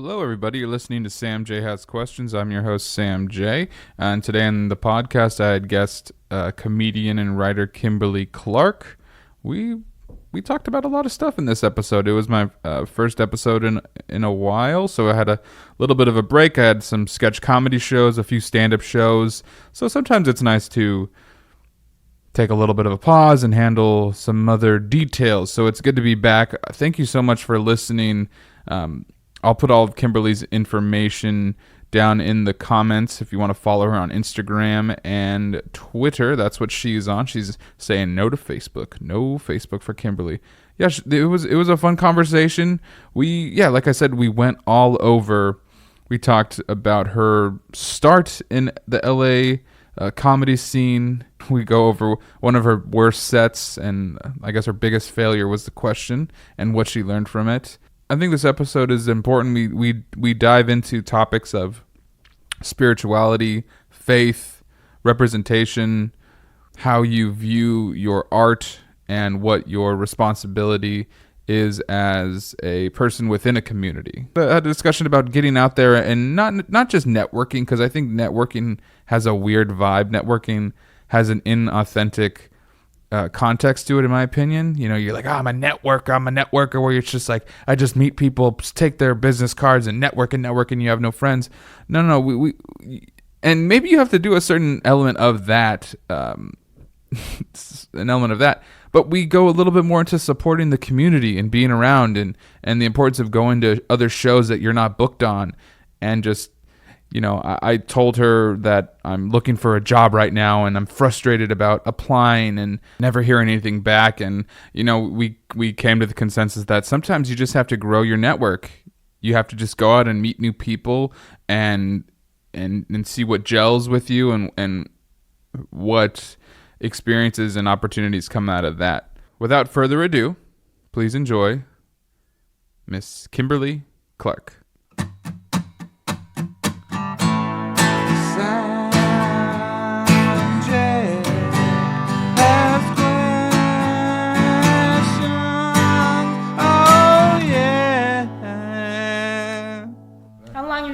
Hello, everybody. You're listening to Sam J Has Questions. I'm your host, Sam J. And today on the podcast, I had guest comedian and writer Kimberly Clark. We talked about a lot of stuff in this episode. It was my first episode in a while, so I had a little bit of a break. I had some sketch comedy shows, a few stand-up shows. So sometimes it's nice to take a little bit of a pause and handle some other details. So it's good to be back. Thank you so much for listening. I'll put all of Kimberly's information down in the comments if you want to follow her on Instagram and Twitter. That's what she's on. She's saying no to Facebook. No Facebook for Kimberly. Yeah, it was a fun conversation. Like I said, we went all over. We talked about her start in the LA comedy scene. We go over one of her worst sets, and I guess her biggest failure was the question and what she learned from it. I think this episode is important. We dive into topics of spirituality, faith, representation, how you view your art, and what your responsibility is as a person within a community. I had a discussion about getting out there and not just networking, because I think networking has a weird vibe. Networking has an inauthentic context to it, in my opinion. You know, you're like, I'm a networker, where it's just like, I just meet people, take their business cards and network, and you have no friends. No, we and maybe you have to do a certain element of that, but we go a little bit more into supporting the community and being around, and the importance of going to other shows that you're not booked on, and just, you know, I told her that I'm looking for a job right now and I'm frustrated about applying and never hearing anything back. And, you know, we came to the consensus that sometimes you just have to grow your network. You have to just go out and meet new people and see what gels with you and what experiences and opportunities come out of that. Without further ado, please enjoy Miss Kimberly Clark.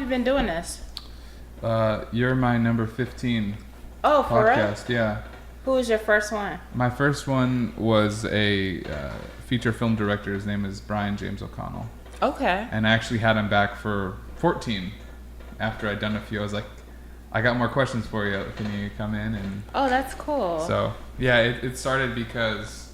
Been doing this? You're my number 15 for podcast. real? Yeah. Who was your first one? My first one was a feature film director. His name is Brian James O'Connell. Okay. And I actually had him back for 14 after I'd done a few. I was like, I got more questions for you. Can you come in? And oh, that's cool. So yeah, it started because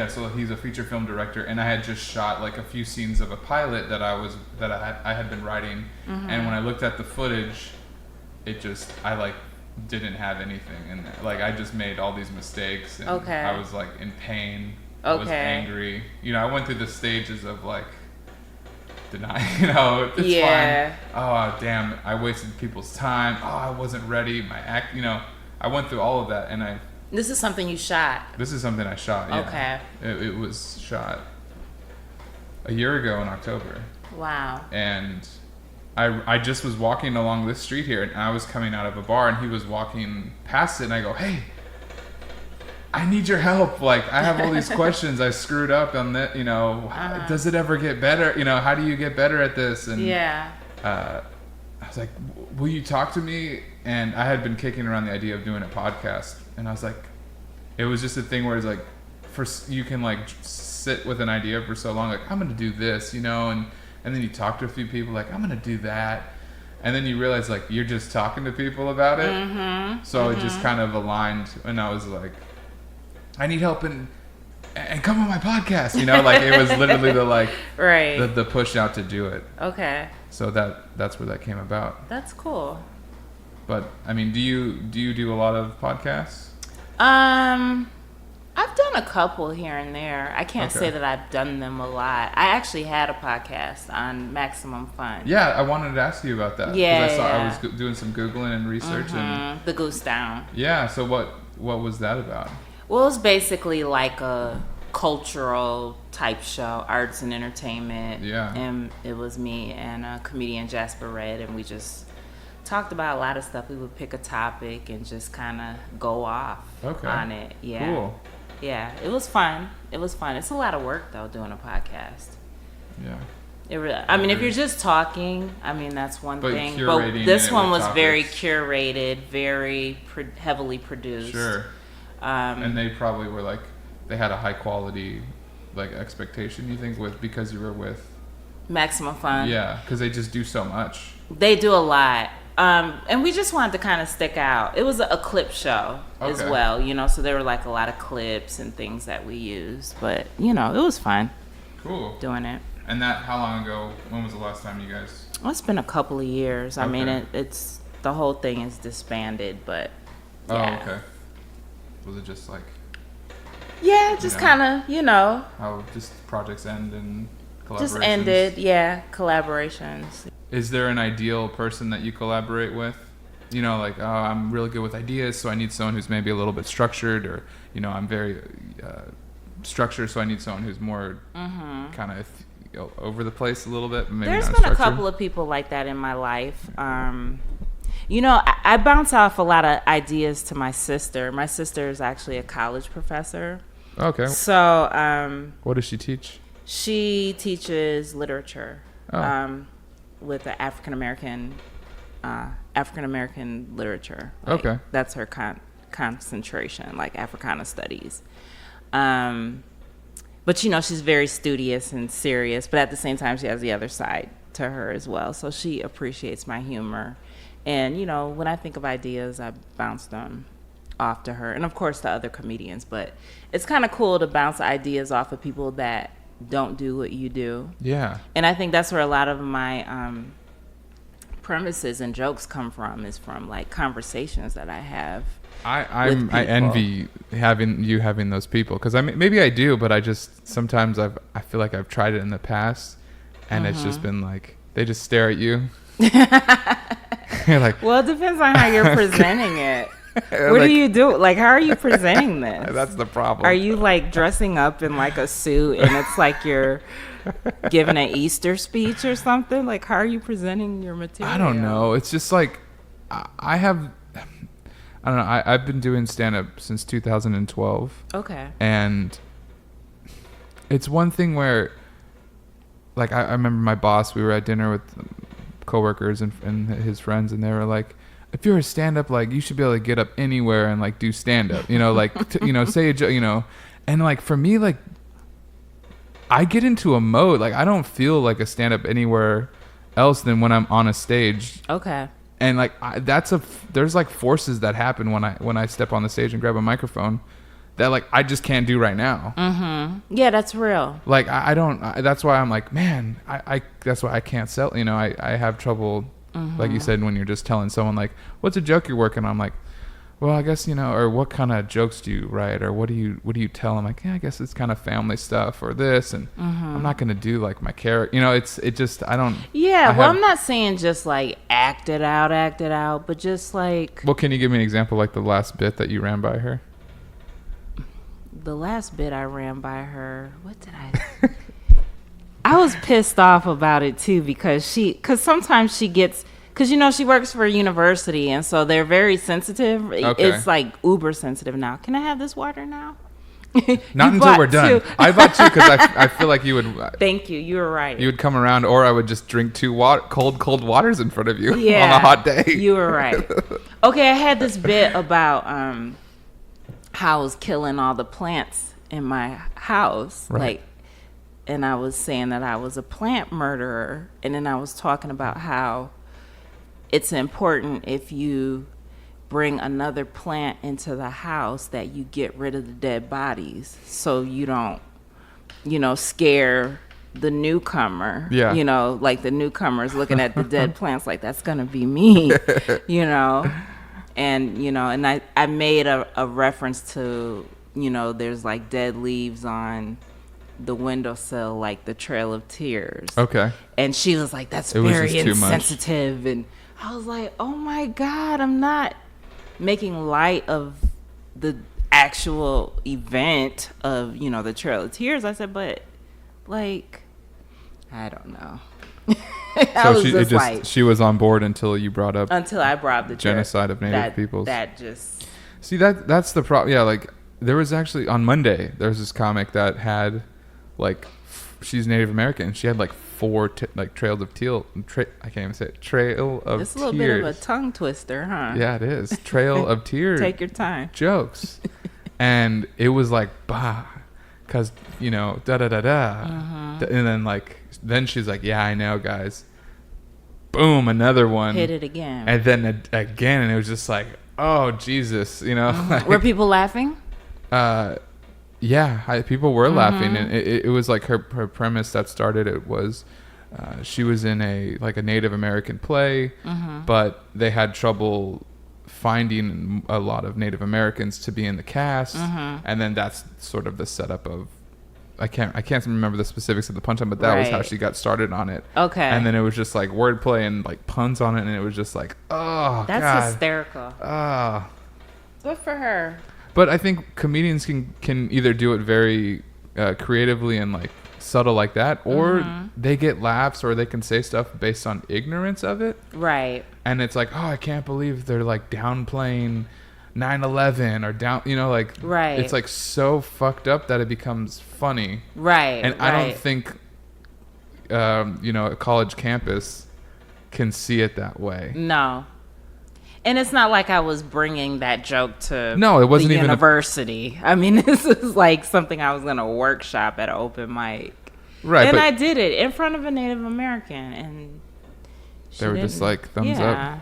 so he's a feature film director, and I had just shot like a few scenes of a pilot that I had been writing, and when I looked at the footage, I didn't have anything in there. Like, I just made all these mistakes, and I was like in pain. I was angry. You know, I went through the stages of like denying. You know, it's fine. Oh damn, I wasted people's time. Oh, I wasn't ready. My act. You know, I went through all of that, and This is something you shot? This is something I shot, yeah. Okay. It was shot a year ago in October. Wow. And I just was walking along this street here, and I was coming out of a bar, and he was walking past it, and I go, hey, I need your help. Like, I have all these questions. I screwed up on that, you know. Does it ever get better? You know, how do you get better at this? And I was like, will you talk to me? And I had been kicking around the idea of doing a podcast. And I was like, it was just a thing where it's like, you can like sit with an idea for so long, like, I'm going to do this, you know, and then you talk to a few people, like, I'm going to do that. And then you realize, like, you're just talking to people about it. So it just kind of aligned. And I was like, I need help and come on my podcast, you know, like, it was literally the, like, right. the push out to do it. Okay. So that's where that came about. That's cool. But I mean, do you do a lot of podcasts? I've done a couple here and there. I can't say that I've done them a lot. I actually had a podcast on Maximum Fun. Yeah, I wanted to ask you about that. Yeah, I was doing some Googling and research. And The Goose Down. Yeah, so what was that about? Well, it was basically like a cultural type show, arts and entertainment. Yeah. And it was me and comedian Jasper Red, and we just talked about a lot of stuff. We would pick a topic and just kind of go off on it. Yeah. Cool. Yeah, it was fun. It's a lot of work, though, doing a podcast. Yeah. It really, I mean, if you're just talking, I mean, that's one thing. But this one was very curated, very heavily produced. Sure. And they probably were like, they had a high quality, like, expectation, you think, because you were with Maximum Fun. Yeah, because they just do so much. They do a lot. And we just wanted to kind of stick out. It was a clip show as well, you know, so there were like a lot of clips and things that we used. But, you know, it was fun. Cool. Doing it. And how long ago, when was the last time you guys? Well, it's been a couple of years. I mean, it's the whole thing is disbanded, but yeah. Oh, okay. Was it just like? Yeah, just kind of, you know. How just projects end and collaborations? Just ended, yeah, collaborations. Is there an ideal person that you collaborate with? You know, like, oh, I'm really good with ideas, so I need someone who's maybe a little bit structured, or, you know, I'm very structured, so I need someone who's more kind of over the place a little bit. Maybe There's been a couple of people like that in my life. You know, I bounce off a lot of ideas to my sister. My sister is actually a college professor. Okay. So, what does she teach? She teaches literature with the African American literature. Like, okay. That's her concentration, like Africana studies. But, you know, she's very studious and serious, but at the same time, she has the other side to her as well. So she appreciates my humor. And, you know, when I think of ideas, I bounce them off to her. And, of course, the other comedians. But it's kind of cool to bounce ideas off of people that don't do what you do. Yeah. And I think that's where a lot of my premises and jokes come from, is from, like, conversations that I have. I envy having those people, because maybe I do, but I just sometimes I feel like I've tried it in the past, and it's just been like they just stare at you. You're like, well, it depends on how you're presenting it. What do you do? Like, how are you presenting this? That's the problem. Are you like dressing up in like a suit and it's like you're giving an Easter speech or something? Like, how are you presenting your material? I don't know. It's just like I don't know. I've been doing stand-up since 2012. Okay. And it's one thing where, like, I remember my boss, we were at dinner with coworkers and his friends, and they were like, if you're a stand-up, like, you should be able to get up anywhere and, like, do stand-up. You know, like, you know, say a joke, you know. And, like, for me, like, I get into a mode. Like, I don't feel like a stand-up anywhere else than when I'm on a stage. Okay. And like there's like forces that happen when I step on the stage and grab a microphone that like I just can't do right now. Mm-hmm. Yeah, that's real. Like I don't. That's why I'm like, man, I that's why I can't sell. You know, I have trouble. Like you said, when you're just telling someone like, what's a joke you're working on? I'm like, well, I guess, you know, or what kind of jokes do you write, or what do you tell? I'm like, yeah, I guess it's kind of family stuff or this, and I'm not gonna do like my character. You know, it just I don't. Yeah, I'm not saying just like act it out, but just like. Well, can you give me an example, like the last bit that you ran by her? The last bit I ran by her, what did I? I was pissed off about it too, because sometimes she gets. Because, you know, she works for a university, and so they're very sensitive. Okay. It's like uber sensitive now. Can I have this water now? Not until we're done. I bought two because I feel like you would. Thank you. You were right. You would come around, or I would just drink two cold waters in front of you on a hot day. You were right. Okay, I had this bit about how I was killing all the plants in my house. Right. Like, and I was saying that I was a plant murderer. And then I was talking about how it's important, if you bring another plant into the house, that you get rid of the dead bodies, so you don't, you know, scare the newcomer. Yeah. You know, like the newcomer's looking at the dead plants like, that's gonna be me. You know, and you know, and I made a reference to, you know, there's like dead leaves on the windowsill, like the Trail of Tears. Okay. And she was like, that's very insensitive. And I was like, oh my God, I'm not making light of the actual event of, you know, the Trail of Tears. I said, but like, I don't know. She was on board until you brought up. Until I brought up the genocide of Native peoples. That just. See, that's the problem. Yeah, like there was actually on Monday, there was this comic that had like she's Native American. She had like 4 like trails of teal. I can't even say it. Trail of It's a tears. little bit of a tongue twister, huh? Yeah, it is. Trail of tears. Take your time. Jokes. And it was like, bah, because, you know, da-da-da-da. And then, like, then she's like, yeah, I know, guys. Boom, another one. Hit it again. And then again, and it was just like, oh, Jesus, you know. Like, were people laughing? Yeah, people were laughing. And it was like her premise that started it was she was in a Native American play, but they had trouble finding a lot of Native Americans to be in the cast, and then that's sort of the setup of I can't remember the specifics of the punchline, but that was how she got started on it. Okay. And then it was just like wordplay and like puns on it, and it was just like, oh, that's God. Hysterical. Good for her. But I think comedians can either do it very creatively and like subtle like that, or they get laughs, or they can say stuff based on ignorance of it. Right. And it's like, oh, I can't believe they're like downplaying 9/11 or down, you know, like, right. It's like so fucked up that it becomes funny. Right. And I don't think, you know, a college campus can see it that way. No. And it's not like I was bringing that joke to it wasn't the even university. I mean, this is like something I was going to workshop at an open mic. Right. And I did it in front of a Native American. And they were just like, thumbs up.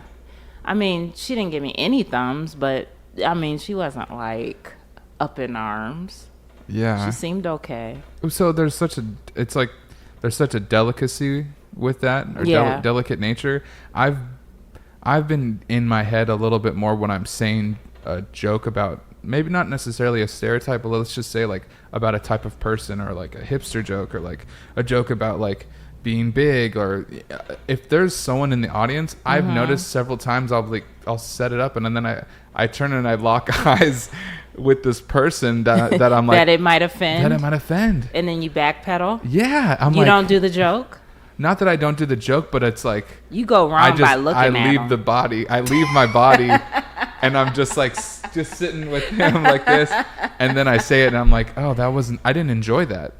I mean, she didn't give me any thumbs, but I mean, she wasn't like up in arms. Yeah. She seemed okay. So there's such a delicacy with that, or delicate nature. I've been in my head a little bit more when I'm saying a joke about, maybe not necessarily a stereotype, but let's just say like about a type of person, or like a hipster joke, or like a joke about like being big, or if there's someone in the audience, I've noticed several times I'll set it up, and then I turn and I lock eyes with this person that I'm like that it might offend, and then you backpedal. Yeah, you don't do the joke. Not that I don't do the joke, but it's like you go wrong by looking at him. I leave the body. I leave my body, and I'm just like just sitting with him like this, and then I say it, and I'm like, oh, I didn't enjoy that.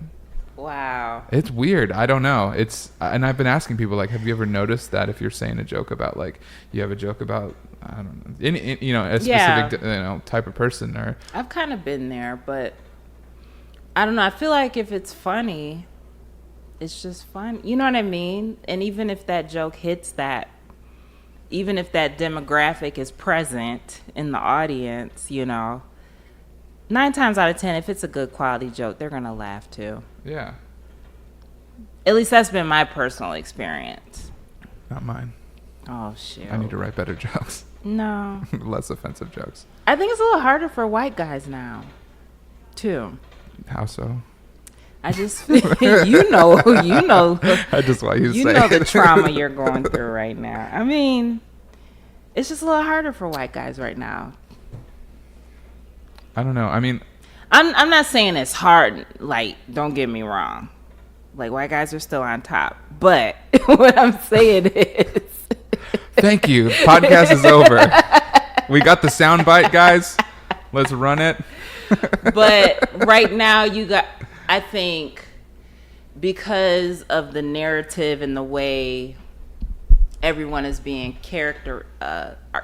Wow. It's weird. I don't know. And I've been asking people, like, have you ever noticed that if you're saying a joke about, like, you have a joke about, I don't know, any you know, a specific you know, type of person, or I've kind of been there, but I don't know. I feel like if it's funny, it's just fun. You know what I mean? And even if that joke hits that, even if that demographic is present in the audience, you know, 9 times out of 10, if it's a good quality joke, they're going to laugh too. Yeah. At least that's been my personal experience. Not mine. Oh, shoot. I need to write better jokes. No. Less offensive jokes. I think it's a little harder for white guys now, too. How so? I just, you know. I just want you to say You know the trauma you're going through right now. I mean, it's just a little harder for white guys right now. I don't know. I mean, I'm not saying it's hard. Like, don't get me wrong. Like, white guys are still on top. But what I'm saying is, thank you. Podcast is over. We got the sound bite, guys. Let's run it. But right now, I think, because of the narrative and the way everyone is being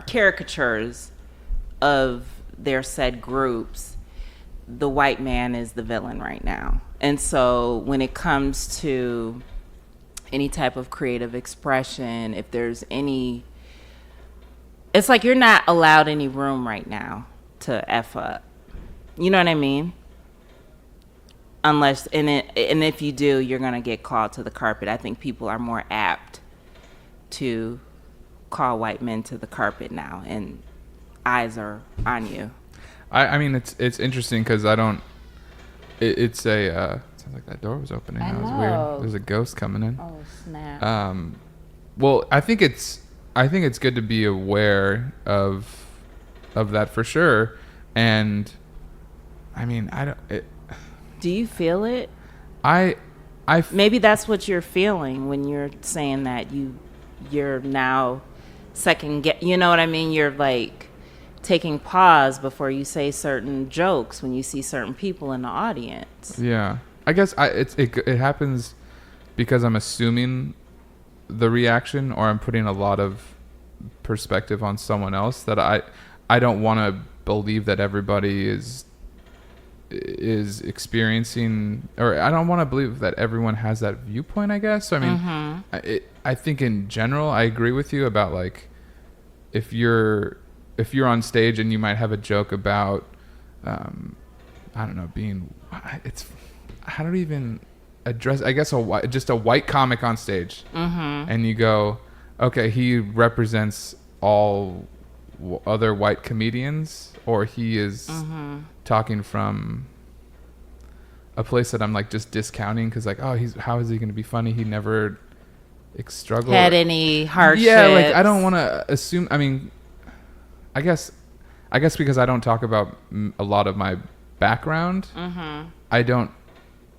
caricatures of their said groups, the white man is the villain right now. And so when it comes to any type of creative expression, if there's any, it's like you're not allowed any room right now to F up. You know what I mean? Unless, and if you do, you're going to get called to the carpet. I think people are more apt to call white men to the carpet now, and eyes are on you. I mean, it's interesting because I don't. It's a. Sounds like that door was opening. That was weird. There's a ghost coming in. Oh snap! Well, I think it's good to be aware of that for sure, and I mean, I don't. Do you feel it? Maybe that's what you're feeling when you're saying that you're now you know what I mean? You're like taking pause before you say certain jokes when you see certain people in the audience. Yeah. I guess it happens because I'm assuming the reaction, or I'm putting a lot of perspective on someone else, that I don't want to believe that everybody is experiencing, or I don't want to believe that everyone has that viewpoint, I guess. So, I mean, I think in general, I agree with you about, like, if you're on stage and you might have a joke about, I don't know, how do we even address, I guess, just a white comic on stage, and you go, okay, he represents all other white comedians, or he is talking from a place that I'm, like, just discounting because, like, oh, how is he going to be funny? He never struggled, had any hardships. Yeah, like, I don't want to assume. I mean, I guess because I don't talk about a lot of my background, I don't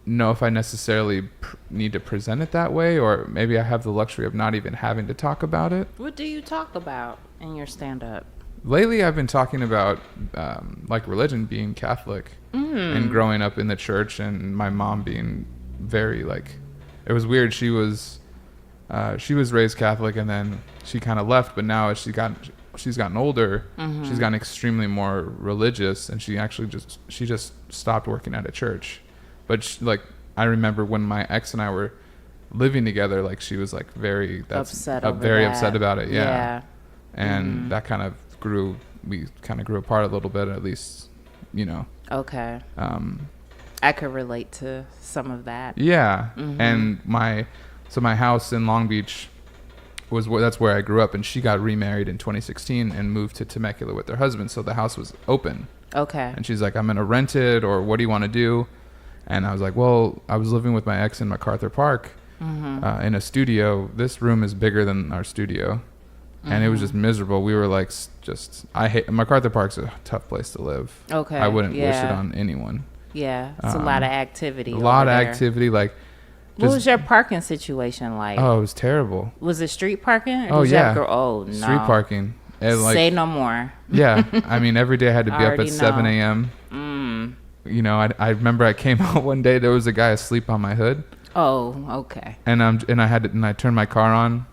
know if I necessarily need to present it that way, or maybe I have the luxury of not even having to talk about it. What do you talk about in your stand-up? Lately, I've been talking about like religion, being Catholic, and growing up in the church, and my mom being very, like, it was weird. She was raised Catholic, and then she kind of left, but now as she's gotten older, she's gotten extremely more religious, and she just stopped working at a church. But like, I remember when my ex and I were living together, like, she was, like, very upset about it. Yeah. And that kind of we kind of grew apart a little bit, at least, you know. Okay. I could relate to some of that. Yeah. And my house in Long Beach that's where I grew up, and she got remarried in 2016 and moved to Temecula with her husband, so the house was open. Okay. And she's like, I'm gonna rent it, or what do you want to do? And I was like, well, I was living with my ex in MacArthur Park in a studio. This room is bigger than our studio, and it was just miserable. We were like, I hate MacArthur Park's a tough place to live. Okay. I wouldn't wish it on anyone. Yeah, it's a lot of activity. Like. What was your parking situation like? Oh, it was terrible. Was it street parking? Or no. Street parking. And, like, say no more. Yeah. I mean, every day I had to be up at 7 a.m. You know, I remember I came out one day, there was a guy asleep on my hood. Oh, okay. And I turned my car on,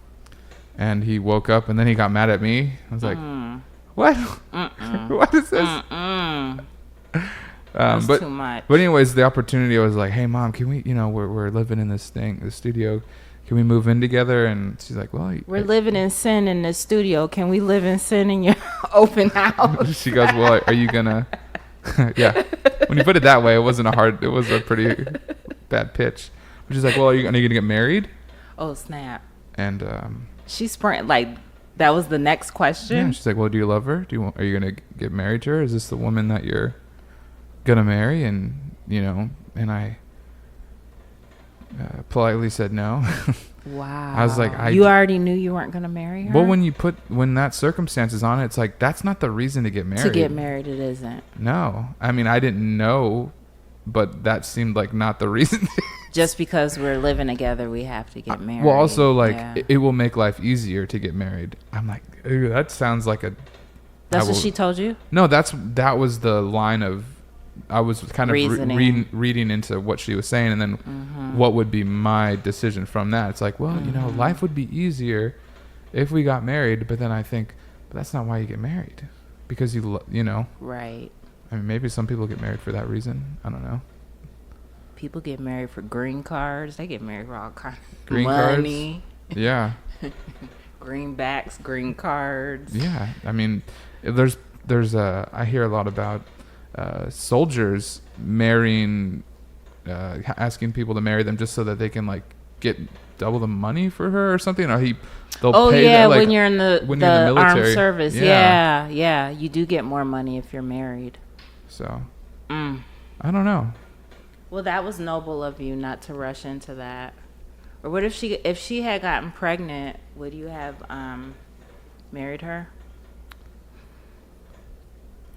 and he woke up, and then he got mad at me. I was like, what? What is this? That's too much. But anyways, the opportunity was like, hey, Mom, can we, you know, we're living in this studio, can we move in together? And she's like, well, we're living in sin in the studio, can we live in sin in your open house? She goes, well, are you gonna yeah, when you put it that way, it was a pretty bad pitch. But she's like, well, are you gonna get married? Oh, snap. And she sprang, like, that was the next question. Yeah, she's like, well, do you love her? Are you gonna get married to her? Is this the woman that you're gonna marry? And, you know, and I politely said no. Wow. I was like, you already knew you weren't gonna marry her? Well, when that circumstance is on it, it's like, that's not the reason to get married. To get married, it isn't. No, I mean, I didn't know, but that seemed like not the reason. Just because we're living together, we have to get married. Well, also, like, it will make life easier to get married. I'm like, that sounds like a. That's what she told you? No, that was the line of. I was kind of reading into what she was saying, and then what would be my decision from that. It's like, well, you know, life would be easier if we got married, but then I think, but that's not why you get married, because you know. Right. I mean, maybe some people get married for that reason. I don't know. People get married for green cards. They get married for all kinds of green money. Cards? Yeah. Greenbacks, green cards. Yeah. I mean, there's I hear a lot about soldiers marrying, asking people to marry them just so that they can, like, get double the money for her or something, or they'll pay that, like, when you're in the military armed service. Yeah, you do get more money if you're married. So I don't know. Well, that was noble of you not to rush into that. Or what if she had gotten pregnant, would you have married her?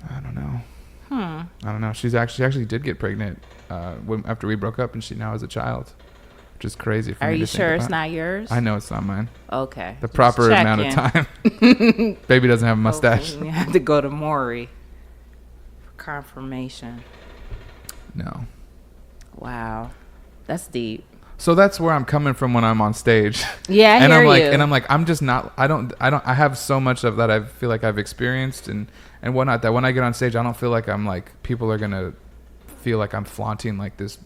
I don't know. I don't know. She actually did get pregnant after we broke up, and she now has a child, which is crazy for me to think about. Are you sure it's not yours? I know it's not mine. Okay. The proper amount of time. Baby doesn't have a mustache. You have to go to Maury for confirmation. No. Wow. That's deep. So that's where I'm coming from when I'm on stage. Yeah, I and hear I'm like, you. and I'm like, I'm just not. I have so much of that. I feel like I've experienced and whatnot. That when I get on stage, I don't feel like I'm like people are gonna feel like I'm flaunting like this,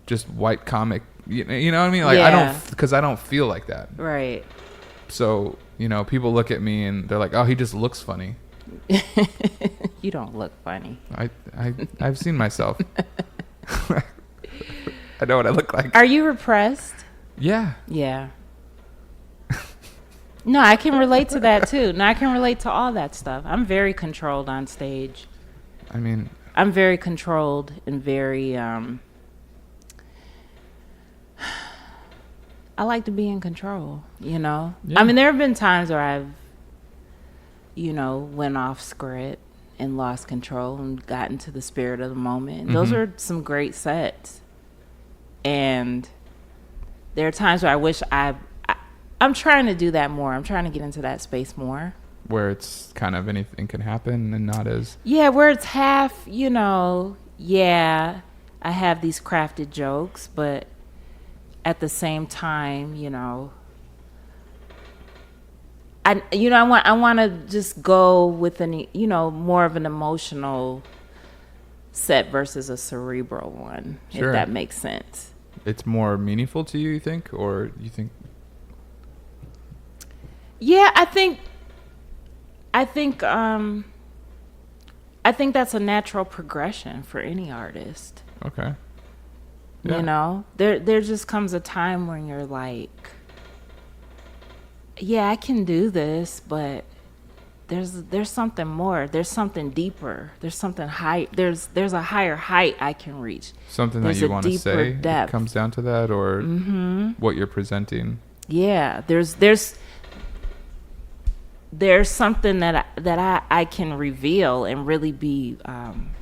just white comic. You know what I mean? Like I don't, because I don't feel like that. Right. So people look at me and they're like, oh, he just looks funny. You don't look funny. I've seen myself. I know what I look like. Are you repressed? Yeah. Yeah. No, I can relate to that too. No, I can relate to all that stuff. I'm very controlled on stage. I mean, I'm very controlled and very I like to be in control, Yeah. I mean, there have been times where I've went off script and lost control and got into the spirit of the moment. And those are some great sets. And there are times where I wish I'm trying to do that more. I'm trying to get into that space more. Where it's kind of anything can happen and not as... Yeah, where it's half, I have these crafted jokes, but at the same time, I want to just go with more of an emotional set versus a cerebral one, sure. If that makes sense. It's more meaningful to you think? Or you think... Yeah, I think that's a natural progression for any artist. Okay. Yeah. There just comes a time when you're like, yeah, I can do this, but there's something more. There's something deeper. There's something high. There's a higher height I can reach. Something that you want to say. Depth. It comes down to that, or what you're presenting. Yeah, there's something that I can reveal and really be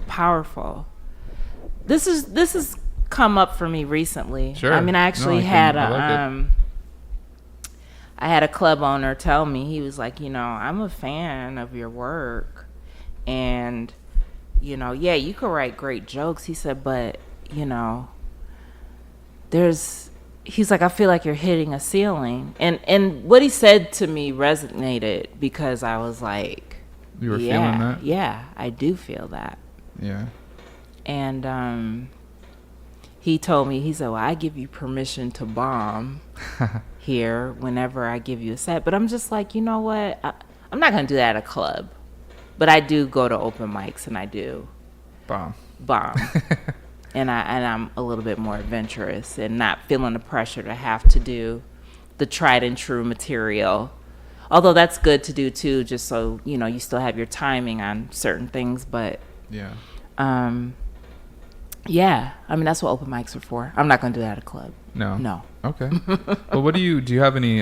powerful. This has come up for me recently. Sure. I mean, I actually I had a club owner tell me, he was like, I'm a fan of your work, and yeah, you could write great jokes. He said, but he's like, I feel like you're hitting a ceiling. And what he said to me resonated, because I was like, you were feeling that? Yeah, I do feel that. Yeah. And he told me, he said, well, I give you permission to bomb here whenever I give you a set. But I'm just like, you know what? I'm not going to do that at a club. But I do go to open mics, and I do bomb. And I'm a little bit more adventurous and not feeling the pressure to have to do the tried and true material. Although that's good to do too, just so, you still have your timing on certain things. But yeah. Yeah, I mean, that's what open mics are for. I'm not going to do that at a club. No. Okay. Well, do you have any,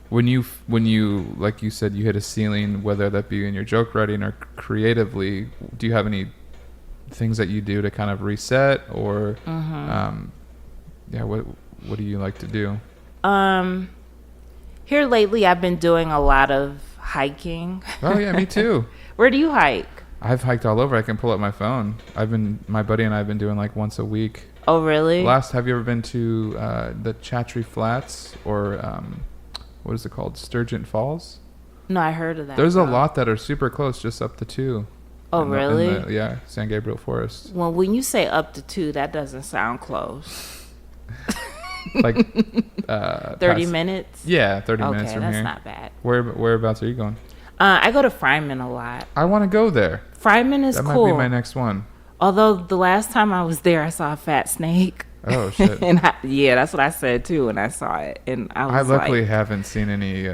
when you, like you said, you hit a ceiling, whether that be in your joke writing or creatively, do you have any things that you do to kind of reset, or, what do you like to do? Here lately, I've been doing a lot of hiking. Oh yeah, me too. Where do you hike? I've hiked all over. I can pull up my phone. My buddy and I have been doing like once a week. Oh, really? Have you ever been to the Chattree Flats, or what is it called? Sturgeon Falls? No, I heard of that. There's a lot that are super close, just up to 2. Oh, really? Yeah, San Gabriel Forest. Well, when you say up to 2, that doesn't sound close. Like 30 minutes? Yeah, 30 minutes from here. Okay, that's not bad. Whereabouts are you going? I go to Fryman a lot. I want to go there. Fryman is cool. That might be my next one. Although the last time I was there, I saw a fat snake. Oh, shit. And that's what I said too when I saw it. And I luckily haven't seen any...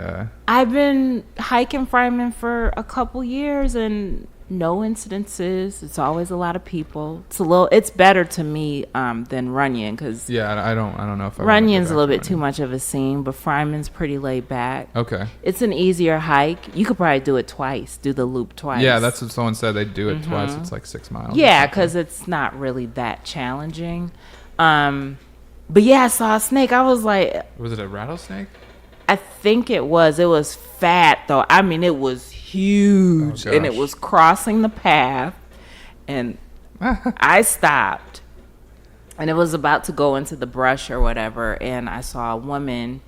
I've been hiking Fryman for a couple years, and no incidences. It's always a lot of people. It's better to me than Runyon, because I don't know if Runyon's a little bit too much of a scene, but Fryman's pretty laid back. Okay. It's an easier hike. You could probably do it twice. Do the loop twice. Yeah, that's what someone said. They do it twice. It's like 6 miles. Yeah, because it's not really that challenging. But yeah, I saw a snake. I was like, was it a rattlesnake? I think it was. It was fat though. I mean, it was huge, and it was crossing the path, and I stopped, And it was about to go into the brush or whatever, and I saw a woman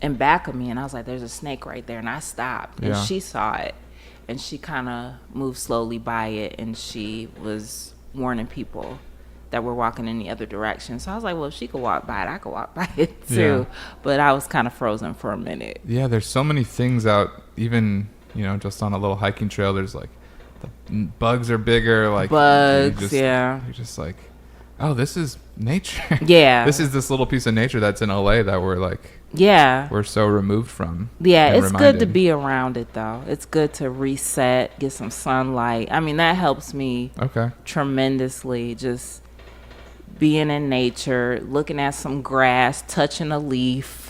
in back of me, and I was like, there's a snake right there, and I stopped. And she saw it, and she kind of moved slowly by it, and she was warning people that were walking in the other direction. So I was like, well, if she could walk by it, I could walk by it too. Yeah. But I was kind of frozen for a minute. Yeah, there's so many things out, even, just on a little hiking trail, there's like, the bugs are bigger. Like bugs, You're just like, oh, this is nature. Yeah. This is this little piece of nature that's in LA that we're like, we're so removed from. Yeah, it's good to be around it, though. It's good to reset, get some sunlight. I mean, that helps me tremendously. Just being in nature, looking at some grass, touching a leaf.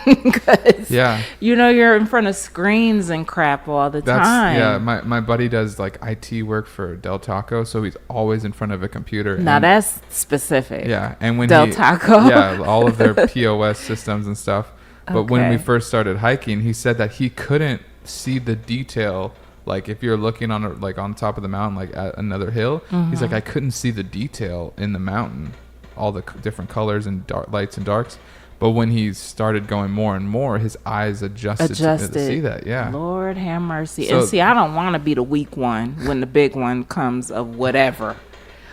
Because, you're in front of screens and crap all the time. Yeah, my buddy does like IT work for Del Taco, so he's always in front of a computer. Now that's specific. Yeah, and when Del Taco. Yeah, all of their POS systems and stuff. But when we first started hiking, he said that he couldn't see the detail. Like if you're looking on top of the mountain, like at another hill, he's like, I couldn't see the detail in the mountain, all the different colors and lights and darks. But when he started going more and more, his eyes adjusted. To see that. Yeah. Lord have mercy. So, and see, I don't want to be the weak one when the big one comes of whatever.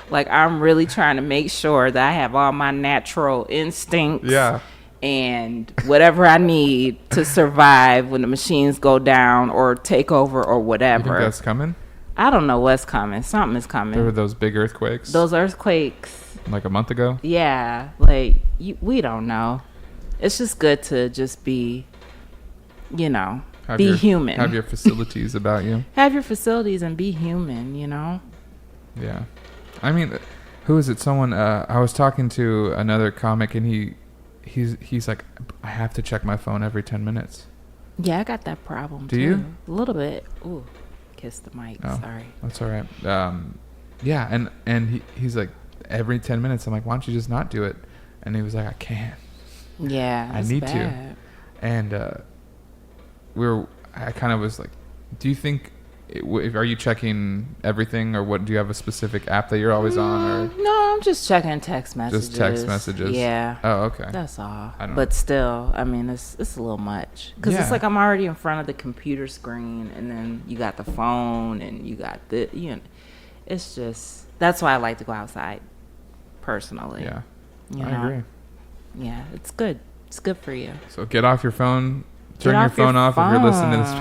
Like, I'm really trying to make sure that I have all my natural instincts. Yeah. And whatever I need to survive when the machines go down or take over or whatever. You think that's coming? I don't know what's coming. Something is coming. There were those big earthquakes. Those earthquakes. Like a month ago? Yeah. Like, we don't know. It's just good to just be, human. Have your facilities about you. Have your facilities and be human, Yeah. I mean, who is it? Someone, I was talking to another comic, and he's like, I have to check my phone every 10 minutes. Yeah, I got that problem, too. Do you? A little bit. Ooh, kiss the mic. Oh, sorry. That's all right. Yeah, and he's like, every 10 minutes, I'm like, why don't you just not do it? And he was like, I can't. Yeah, I need to. And I kind of was like, do you think, are you checking everything, or what? Do you have a specific app that you're always on? Or no, I'm just checking text messages. Just text messages. Yeah. Oh, okay. That's all. I don't but still, I mean, it's a little much because it's like I'm already in front of the computer screen, and then you got the phone, and you got it's just, that's why I like to go outside. Personally. Yeah. I agree. Yeah, it's good. It's good for you. So get off your phone. Turn your phone off if you're listening to this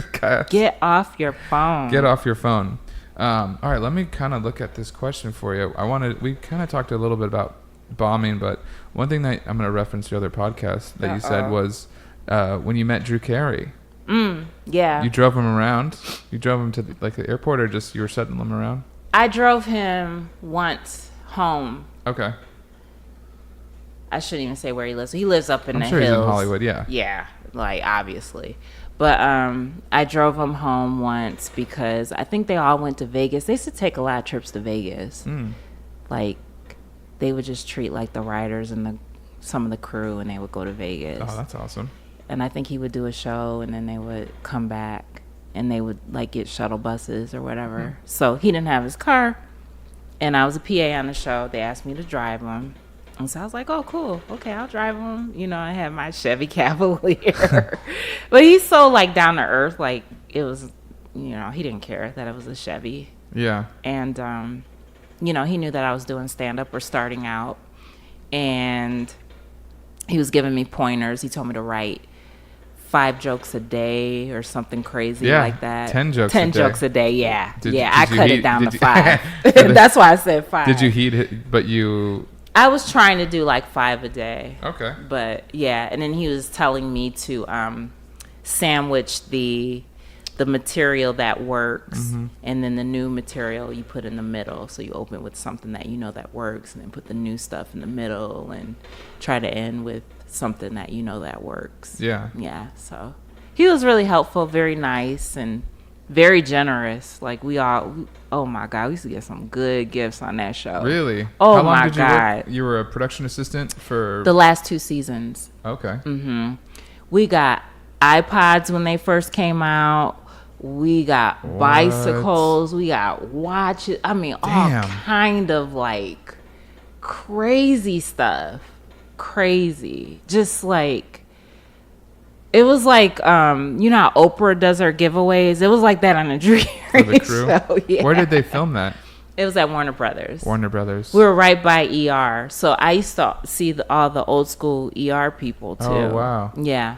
podcast. Get off your phone. Get off your phone. All right, let me kind of look at this question for you. We kind of talked a little bit about bombing, but one thing that I'm going to reference your other podcast that you said was when you met Drew Carey. Yeah. You drove him around. You drove him to the airport, or just you were setting him around? I drove him once home. Okay. I shouldn't even say where he lives. He lives up in the hills. He's in Hollywood, yeah. Yeah, like obviously. But I drove him home once because I think they all went to Vegas. They used to take a lot of trips to Vegas. Like they would just treat like the writers and some of the crew, and they would go to Vegas. Oh, that's awesome. And I think he would do a show, and then they would come back, and they would like get shuttle buses or whatever. So he didn't have his car, and I was a PA on the show. They asked me to drive him. And so I was like, oh, cool. Okay, I'll drive him. I had my Chevy Cavalier. But he's so, like, down to earth. Like, it was, he didn't care that it was a Chevy. Yeah. And, he knew that I was doing stand-up or starting out. And he was giving me pointers. He told me to write 5 jokes a day or something crazy like that. 10 jokes a day. 10 jokes a day, yeah. Did I cut it down to 5. That's That's why I said 5. Did you heat it, but you... I was trying to do like 5 a day. Okay. But yeah, and then he was telling me to sandwich the material that works, and then the new material you put in the middle. So you open with something that that works, and then put the new stuff in the middle, and try to end with something that that works. Yeah. Yeah. So he was really helpful, very nice, and very generous. Like oh my God, we used to get some good gifts on that show. Really? Oh, how long my did you God. work? You were a production assistant for the last 2 seasons. Okay. We got iPods when they first came out. We got bicycles. We got watches. I mean, all kind of like crazy stuff. Crazy. Just like, it was like, you know how Oprah does her giveaways? It was like that on a Drew For the crew? show. Yeah. Where did they film that? It was at Warner Brothers. Warner Brothers. We were right by ER. So I used to see all the old school ER people too. Oh, wow. Yeah.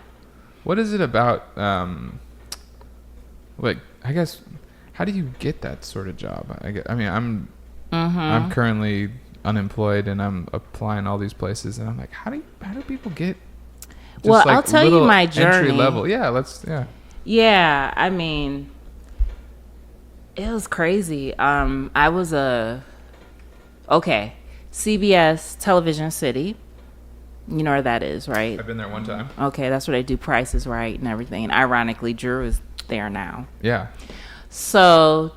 What is it about, like, I guess, how do you get that sort of job? I mean, I'm currently unemployed and I'm applying all these places and I'm like, how do people get just well, like I'll tell you my journey. Entry level. Yeah, I mean, it was crazy. I was CBS Television City. You know where that is, right? I've been there one time. Okay, that's where they do Price is Right and everything. And ironically, Drew is there now. Yeah. So,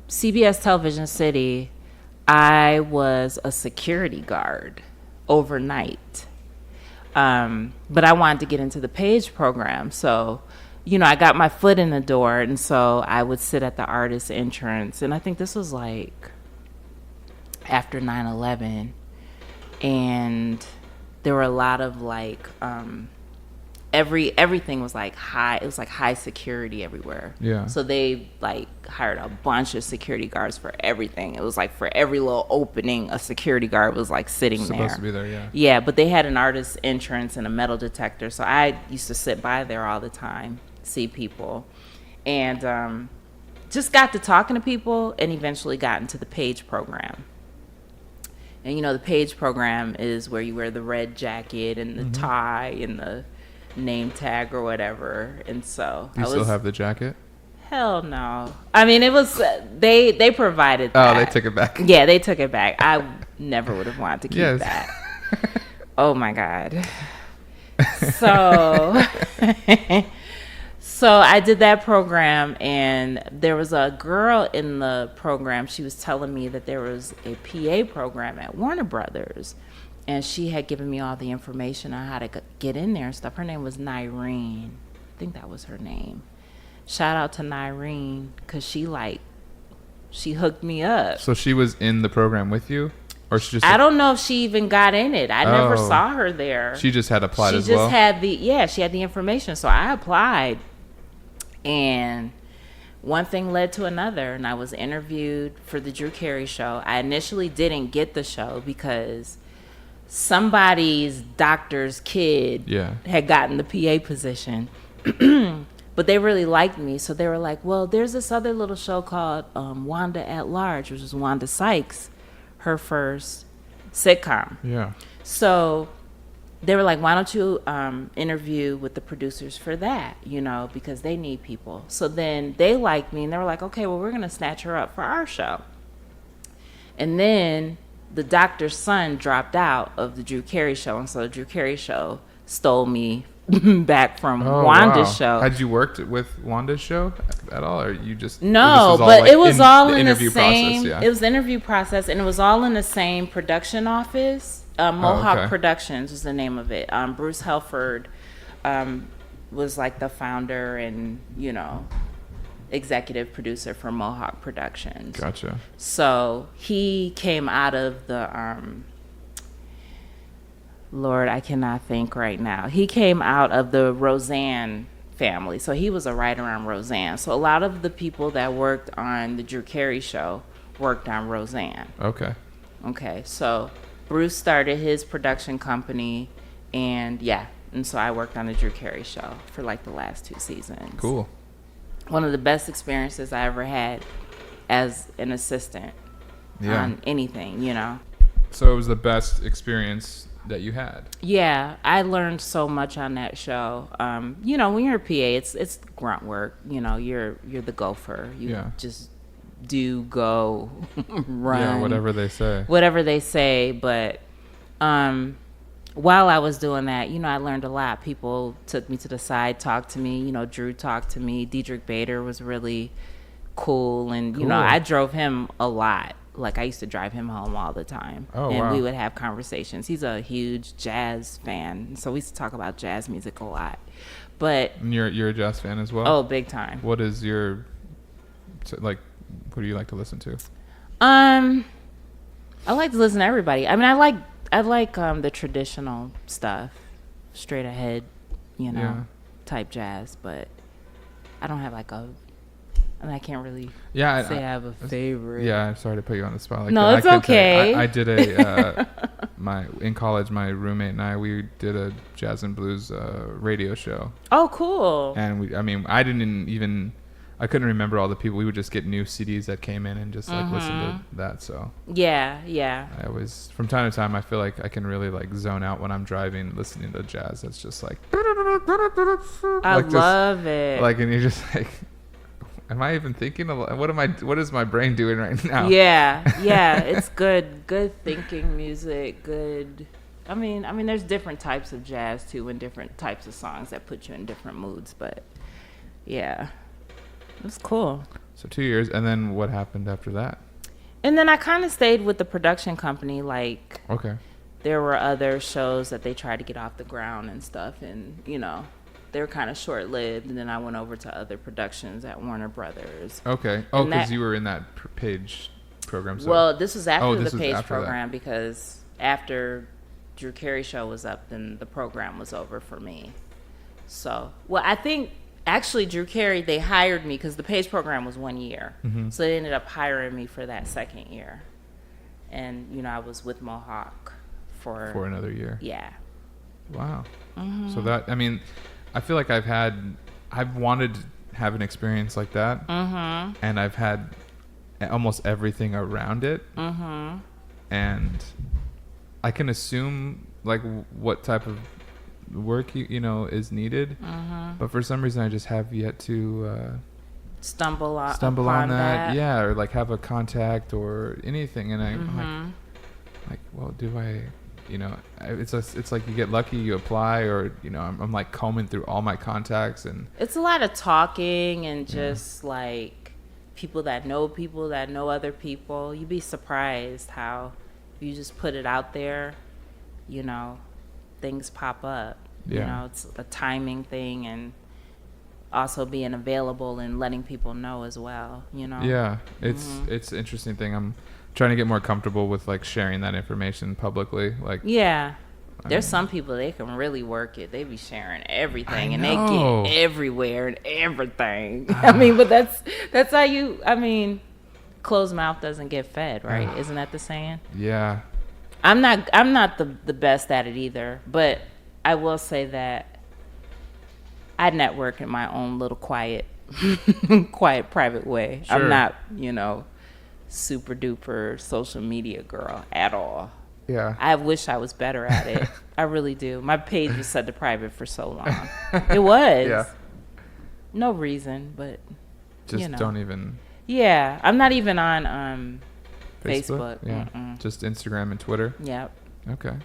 CBS Television City, I was a security guard overnight. But I wanted to get into the Page program. So, you know, I got my foot in the door. And so I would sit at the artist entrance. And I think this was like after 9/11. And there were a lot of like, everything was like high. It was like high security everywhere. Yeah. So they like hired a bunch of security guards for everything. It was like for every little opening, a security guard was like sitting there. Supposed to be there, yeah. Yeah, but they had an artist entrance and a metal detector. So I used to sit by there all the time, see people, and just got to talking to people, and eventually got into the Page program. And you know, the Page program is where you wear the red jacket and the tie and the name tag or whatever. And so Do you still have the jacket? Hell no. I mean, it was they provided that. Oh, they took it back. Yeah, they took it back. I never would have wanted to keep that. Oh my God. So so I did that program, and there was a girl in the program. She was telling me that there was a PA program at Warner Brothers, and she had given me all the information on how to get in there and stuff. Her name was Nyrene. I think that was her name. Shout out to Nyrene, because she hooked me up. So she was in the program with you? Or she just... I don't know if she even got in it. I never saw her there. She just had applied as well? She just had the information. So I applied, and one thing led to another, and I was interviewed for the Drew Carey show. I initially didn't get the show because somebody's doctor's kid had gotten the PA position. But they really liked me, so they were like, well, there's this other little show called Wanda at Large, which is Wanda Sykes, her first sitcom. Yeah. So they were like, why don't you interview with the producers for that, you know, because they need people. So then they liked me, and they were like, okay, well, we're going to snatch her up for our show. And then the doctor's son dropped out of the Drew Carey show, and so the Drew Carey show stole me back from Wanda's show. Had you worked with Wanda's show at all, or you just... No, but it was all in the same... It was the interview process, and it was all in the same production office. Mohawk Productions was the name of it. Bruce Helford was like the founder and, you know, executive producer for Mohawk Productions. Gotcha. So he came out of the... Lord, I cannot think right now. He came out of the Roseanne family. So he was a writer on Roseanne. So a lot of the people that worked on the Drew Carey show worked on Roseanne. Okay, so Bruce started his production company, and so I worked on the Drew Carey show for like the last 2 seasons. Cool. One of the best experiences I ever had as an assistant on anything, you know. So it was the best experience that you had. Yeah, I learned so much on that show. You know, when you're a PA, it's grunt work. You know, you're the gopher. You just do, go, run. Yeah, whatever they say. Whatever they say. But while I was doing that, you know, I learned a lot. People took me to the side, talked to me. You know, Drew talked to me. Diedrich Bader was really cool. And, you know, I drove him a lot. Like, I used to drive him home all the time. We would have conversations. He's a huge jazz fan, so we used to talk about jazz music a lot. But and you're a jazz fan as well? Oh, big time. What is your, like, what do you like to listen to? I like to listen to everybody. I mean, I like the traditional stuff, straight ahead, type jazz. But I don't have like I can't really say I have a favorite. Yeah, I'm sorry to put you on the spot like no, that. it's okay. I did in college, my roommate and we did a jazz and blues radio show. Oh, cool. And I couldn't remember all the people. We would just get new CDs that came in and just like listen to that. So yeah. I always, from time to time, I feel like I can really like zone out when I'm driving, listening to jazz. That's just like I love it. Like, and you're just like, am I even thinking? What is my brain doing right now? Yeah. It's good thinking music. Good. I mean, there's different types of jazz too, and different types of songs that put you in different moods. But yeah. It was cool. So 2 years, and then what happened after that? And then I kind of stayed with the production company. Like, okay, there were other shows that they tried to get off the ground and stuff, and they were kind of short-lived. And then I went over to other productions at Warner Brothers. Okay. Oh, because you were in that Page program. So. Well, this was after the Page program because after Drew Carey show was up, then the program was over for me. So, well, I think. Actually, Drew Carey, they hired me because the Page program was 1 year. Mm-hmm. So they ended up hiring me for that second year. And, I was with Mohawk for another year. Yeah. Wow. Mm-hmm. So that, I feel like I've wanted to have an experience like that. Mm-hmm. And I've had almost everything around it. Mm-hmm. And I can assume, like, what type of work is needed, but for some reason I just have yet to stumble on that. Yeah, or like have a contact or anything, and I'm like, well, do I? It's like you get lucky, you apply, or I'm like combing through all my contacts, and it's a lot of talking and just like people that know other people. You'd be surprised how if you just put it out there, things pop up. Yeah. It's a timing thing, and also being available and letting people know as well. Yeah, it's an interesting thing. I'm trying to get more comfortable with like sharing that information publicly. Like, yeah, there's some people they can really work it. They be sharing everything, and they get everywhere and everything. But that's how you. Closed mouth doesn't get fed, right? Isn't that the saying? Yeah. I'm not the best at it either, but I will say that I network in my own little quiet private way. Sure. I'm not, super duper social media girl at all. Yeah. I wish I was better at it. I really do. My page was set to private for so long. It was. Yeah. No reason, but just don't even. Yeah, I'm not even on Facebook. Yeah. Just Instagram and Twitter. Yep. Okay.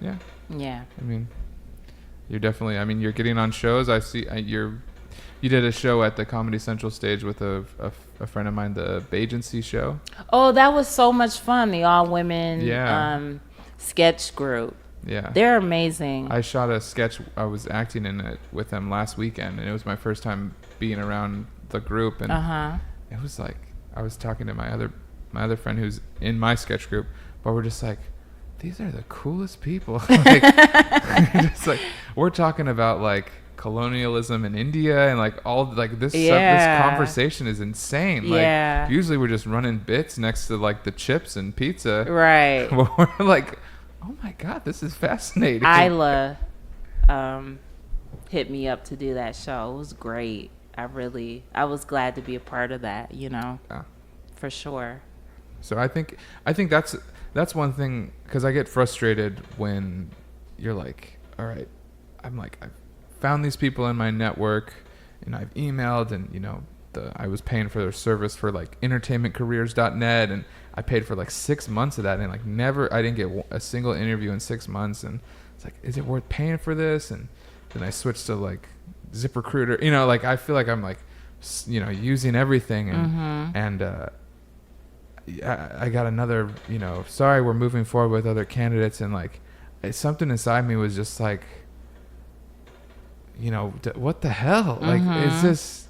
Yeah. Yeah. You're definitely. You're getting on shows. I see. You did a show at the Comedy Central stage with a friend of mine, the Bagency show. Oh, that was so much fun. The all women sketch group. Yeah. They're amazing. I shot a sketch. I was acting in it with them last weekend, and it was my first time being around the group, and it was like I was talking to my other friend who's in my sketch group, but we're just like, these are the coolest people. Like, just like we're talking about like colonialism in India and like all like this stuff, this conversation is insane. Like usually we're just running bits next to like the chips and pizza, right? But we're like, oh my god, this is fascinating. Isla hit me up to do that show. It was great. I was glad to be a part of that, for sure. So I think that's one thing, because I get frustrated when you're like, all right, I'm like, I've found these people in my network and I've emailed, and I was paying for their service for like entertainmentcareers.net, and I paid for like 6 months of that, and like I didn't get a single interview in 6 months, and it's like, is it worth paying for this? And then I switched to like ZipRecruiter, like I feel like I'm like, using everything, and I got another, sorry, we're moving forward with other candidates, and like something inside me was just like, what the hell? Like, is this,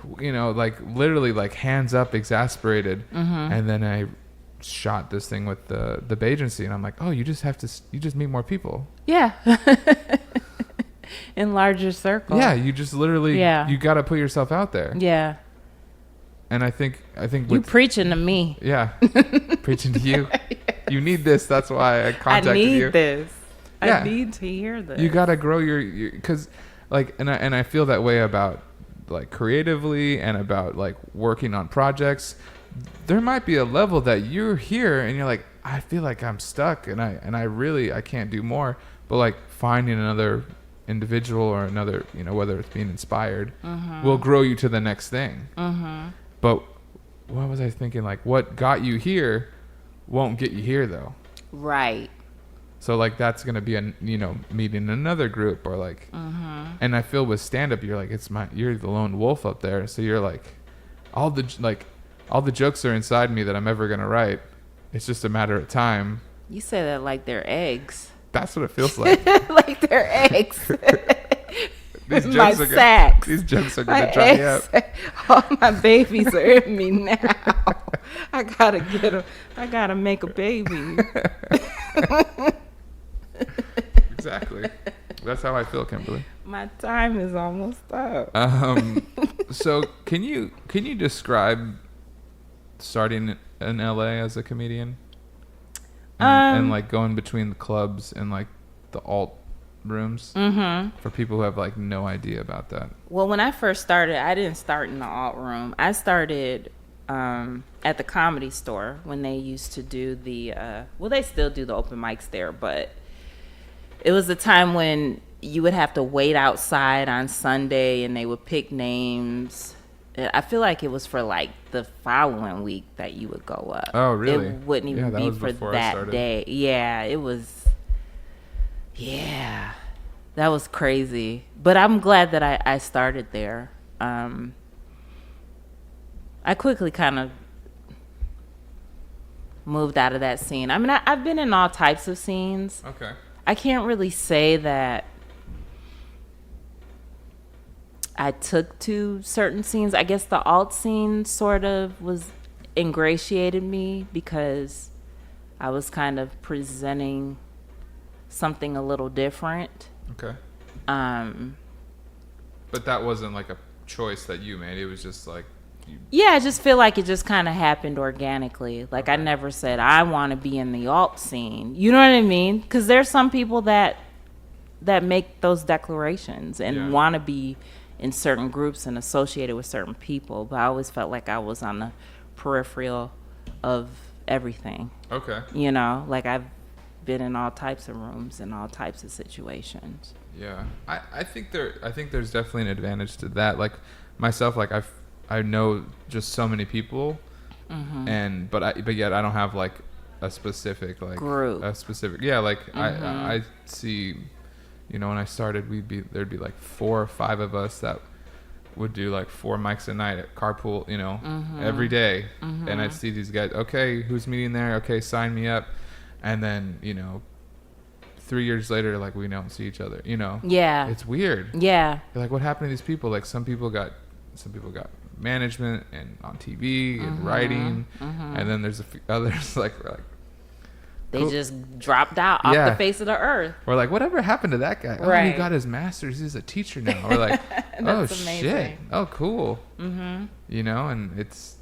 like literally like hands up exasperated. And then shot this thing with the agency, and I'm like, oh, you just meet more people. Yeah. In larger circles. Yeah, you just literally you got to put yourself out there. Yeah. And I think you preaching to me. Yeah. Preaching to you. Yes. You need this. That's why I contacted you. I need this. Yeah. I need to hear this. You got to grow your cuz like and I feel that way about like creatively and about like working on projects. There might be a level that you're here and you're like, I feel like I'm stuck and I can't do more. But like finding another individual or another, whether it's being inspired, will grow you to the next thing. But what was I thinking? Like what got you here won't get you here though. Right. So like that's gonna be meeting another group or like, and I feel with stand up you're like you're the lone wolf up there. So you're like, all the jokes are inside me that I'm ever gonna write. It's just a matter of time. You say that like they're eggs. That's what it feels like. Like they're eggs. These jokes are gonna dry up. All my babies are in me now. I gotta get them. I gotta make a baby. Exactly. That's how I feel, Kimberly. My time is almost up. So can you describe starting in LA as a comedian? And like going between the clubs and like the alt rooms for people who have like no idea about that. Well, when I first started, I didn't start in the alt room. I started at the Comedy Store when they used to do they still do the open mics there, but it was a time when you would have to wait outside on Sunday and they would pick names. I feel like it was for like the following week that you would go up. Oh, really? It wouldn't even be for that day. Yeah, it was. Yeah, that was crazy. But I'm glad that I started there. I quickly kind of moved out of that scene. I mean, I've been in all types of scenes. Okay. I can't really say that I took to certain scenes. I guess the alt scene sort of was ingratiated me because I was kind of presenting something a little different. Okay. But that wasn't like a choice that you made. It was just like Yeah, I just feel like it just kind of happened organically. Like I never said I want to be in the alt scene. You know what I mean? Because there's some people that make those declarations and want to be in certain groups and associated with certain people, but I always felt like I was on the peripheral of everything. Okay. Like I've been in all types of rooms and all types of situations. Yeah. I think there's definitely an advantage to that. Like myself, like I know just so many people but yet I don't have like a specific like group. I see, when I started, there'd be like 4 or 5 of us that would do like 4 mics a night at carpool, every day. And I'd see these guys, okay, who's meeting there? Okay, sign me up. And then, 3 years later, like we don't see each other, Yeah. It's weird. Yeah. You're like, what happened to these people? Like some people got management and on TV and writing. And then there's a few others like they just dropped out off the face of the earth. We're like, whatever happened to that guy? Right. Oh, he got his master's. He's a teacher now. We're like, oh, amazing. Shit. Oh, cool. And it's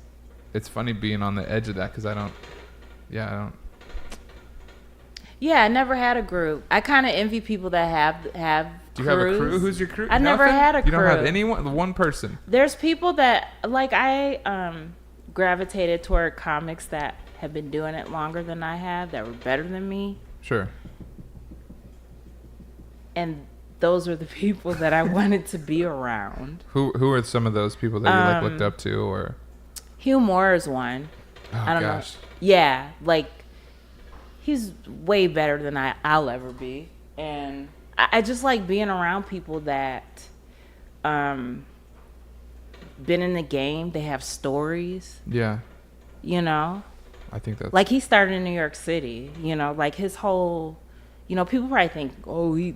funny being on the edge of that because I don't. Yeah, I never had a group. I kind of envy people that have Do you have a crew? Who's your crew? I never had a crew. You don't have anyone? One person? There's people that, like, I gravitated toward comics that have been doing it longer than I have, that were better than me. Sure. And those are the people that I wanted to be around. Who are some of those people that you looked up to, or? Hugh Moore is one. Oh, I don't gosh. know. Yeah, like, he's way better than I'll ever be. And I just like being around people that been in the game. They have stories. Yeah. I think that's... Like, he started in New York City. Like his whole... people probably think, oh, he's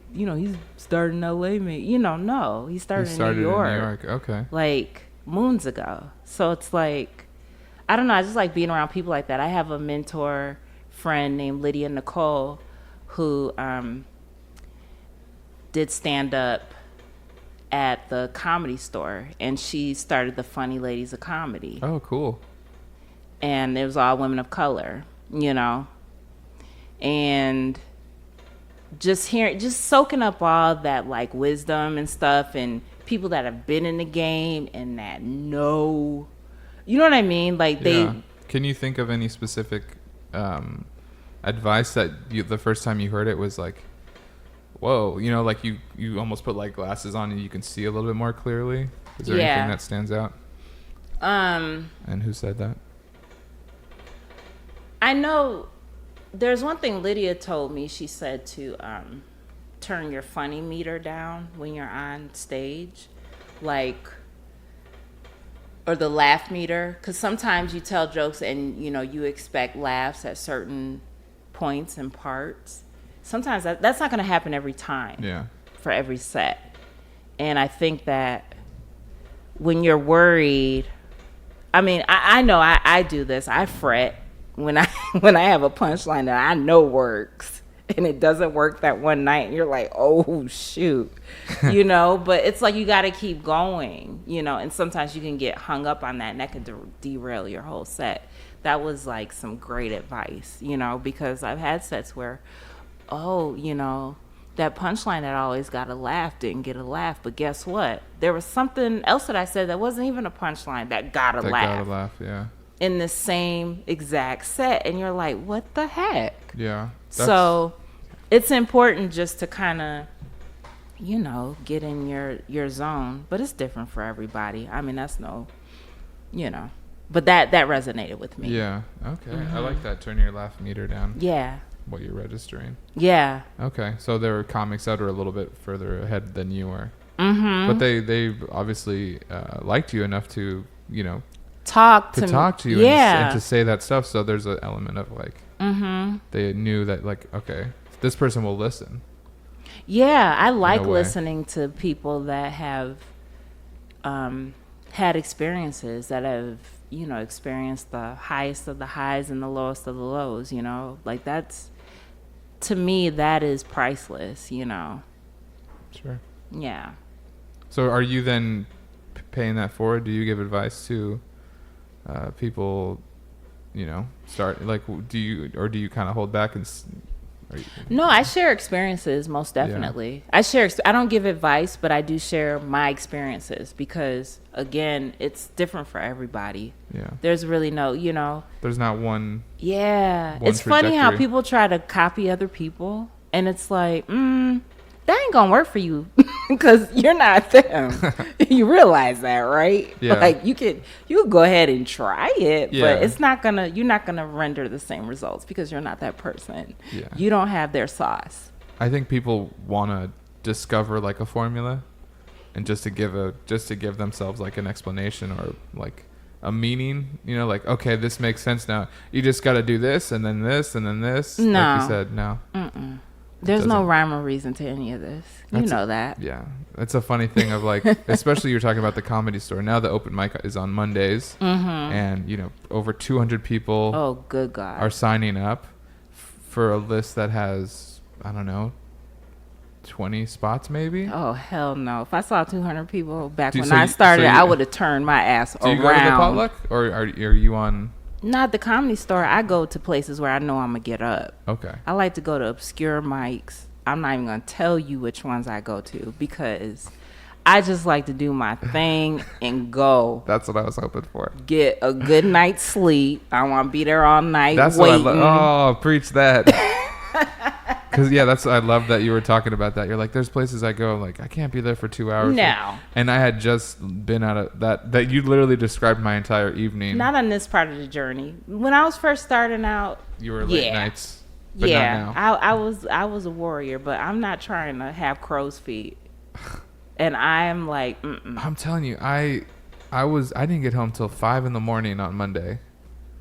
started in L.A. No. He started in New York. Okay. Like, moons ago. So it's like... I don't know. I just like being around people like that. I have a mentor friend named Lydia Nicole who did stand up at the Comedy Store, and she started the Funny Ladies of Comedy. Oh, cool. And it was all women of color, you know. And just soaking up all that like wisdom and stuff, and people that have been in the game and that know, you know what I mean? Like Can you think of any specific advice that the first time you heard it was like, whoa, you know, like you almost put like glasses on and you can see a little bit more clearly? Is there anything that stands out? And who said that? I know there's one thing Lydia told me. She said to turn your funny meter down when you're on stage, like, or the laugh meter, because sometimes you tell jokes and, you know, you expect laughs at certain points and parts. Sometimes that's not going to happen every time. Yeah. For every set. And I think that when you're worried, I mean, I know I do this. I fret when I have a punchline that I know works and it doesn't work that one night, and you're like, oh shoot, you know. But it's like you got to keep going, you know. And sometimes you can get hung up on that, and that could derail your whole set. That was like some great advice, you know, because I've had sets where, oh, you know, that punchline that always got a laugh didn't get a laugh. But guess what? There was something else that I said that wasn't even a punchline that got a laugh. Got a laugh, yeah. In the same exact set. And you're like, what the heck? Yeah. So it's important just to kind of, you know, get in your zone. But it's different for everybody. I mean, that's no, you know. But that resonated with me. Yeah. Okay. I like that. Turn your laugh meter down. Yeah. What you're registering. Yeah. Okay. So there were comics that were a little bit further ahead than you were. Mm-hmm. But they obviously liked you enough to, you know, talk to you and to say that stuff. So there's an element of like, they knew that like, okay, this person will listen. Yeah. I like listening to people that have had experiences, that have, you know, experienced the highest of the highs and the lowest of the lows, you know, like that's, to me, that is priceless, you know. Sure. Yeah. So are you then paying that forward? Do you give advice to people, you know, start like, do you kind of hold back and No, I share experiences, most definitely. Yeah. I don't give advice, but I do share my experiences because, again, it's different for everybody. Yeah. There's really no, you know. There's not one. Yeah. It's funny how people try to copy other people, and it's like, that ain't going to work for you because you're not them. You realize that, right? Yeah. Like, you could go ahead and try it, but you're not going to render the same results because you're not that person. Yeah. You don't have their sauce. I think people want to discover like a formula and just to give themselves like an explanation or like a meaning, you know, like, okay, this makes sense now. You just got to do this and then this and then this. No. Like you said, no. Mm-mm. There's no rhyme or reason to any of this. You know that. Yeah. It's a funny thing of like, especially you're talking about the Comedy Store. Now the open mic is on Mondays. Mm-hmm. And, you know, over 200 people oh, good God. are signing up for a list that has, I don't know, 20 spots maybe. Oh, hell no. If I saw 200 people back when I started, I would have turned my ass around. Do you go to the potluck? Or are you on... Not the Comedy Store. I go to places where I know I'm going to get up. Okay. I like to go to obscure mics. I'm not even going to tell you which ones I go to because I just like to do my thing and go. That's what I was hoping for. Get a good night's sleep. I want to be there all night That's waiting. What I preach that. Because, I love that you were talking about that. You're like, there's places I go, like, I can't be there for 2 hours. No. And I had just been out of that you literally described my entire evening. Not on this part of the journey. When I was first starting out. You were late nights. But not now. I was a warrior, but I'm not trying to have crow's feet. And I'm like, I'm telling you, I didn't get home till 5 a.m. on Monday.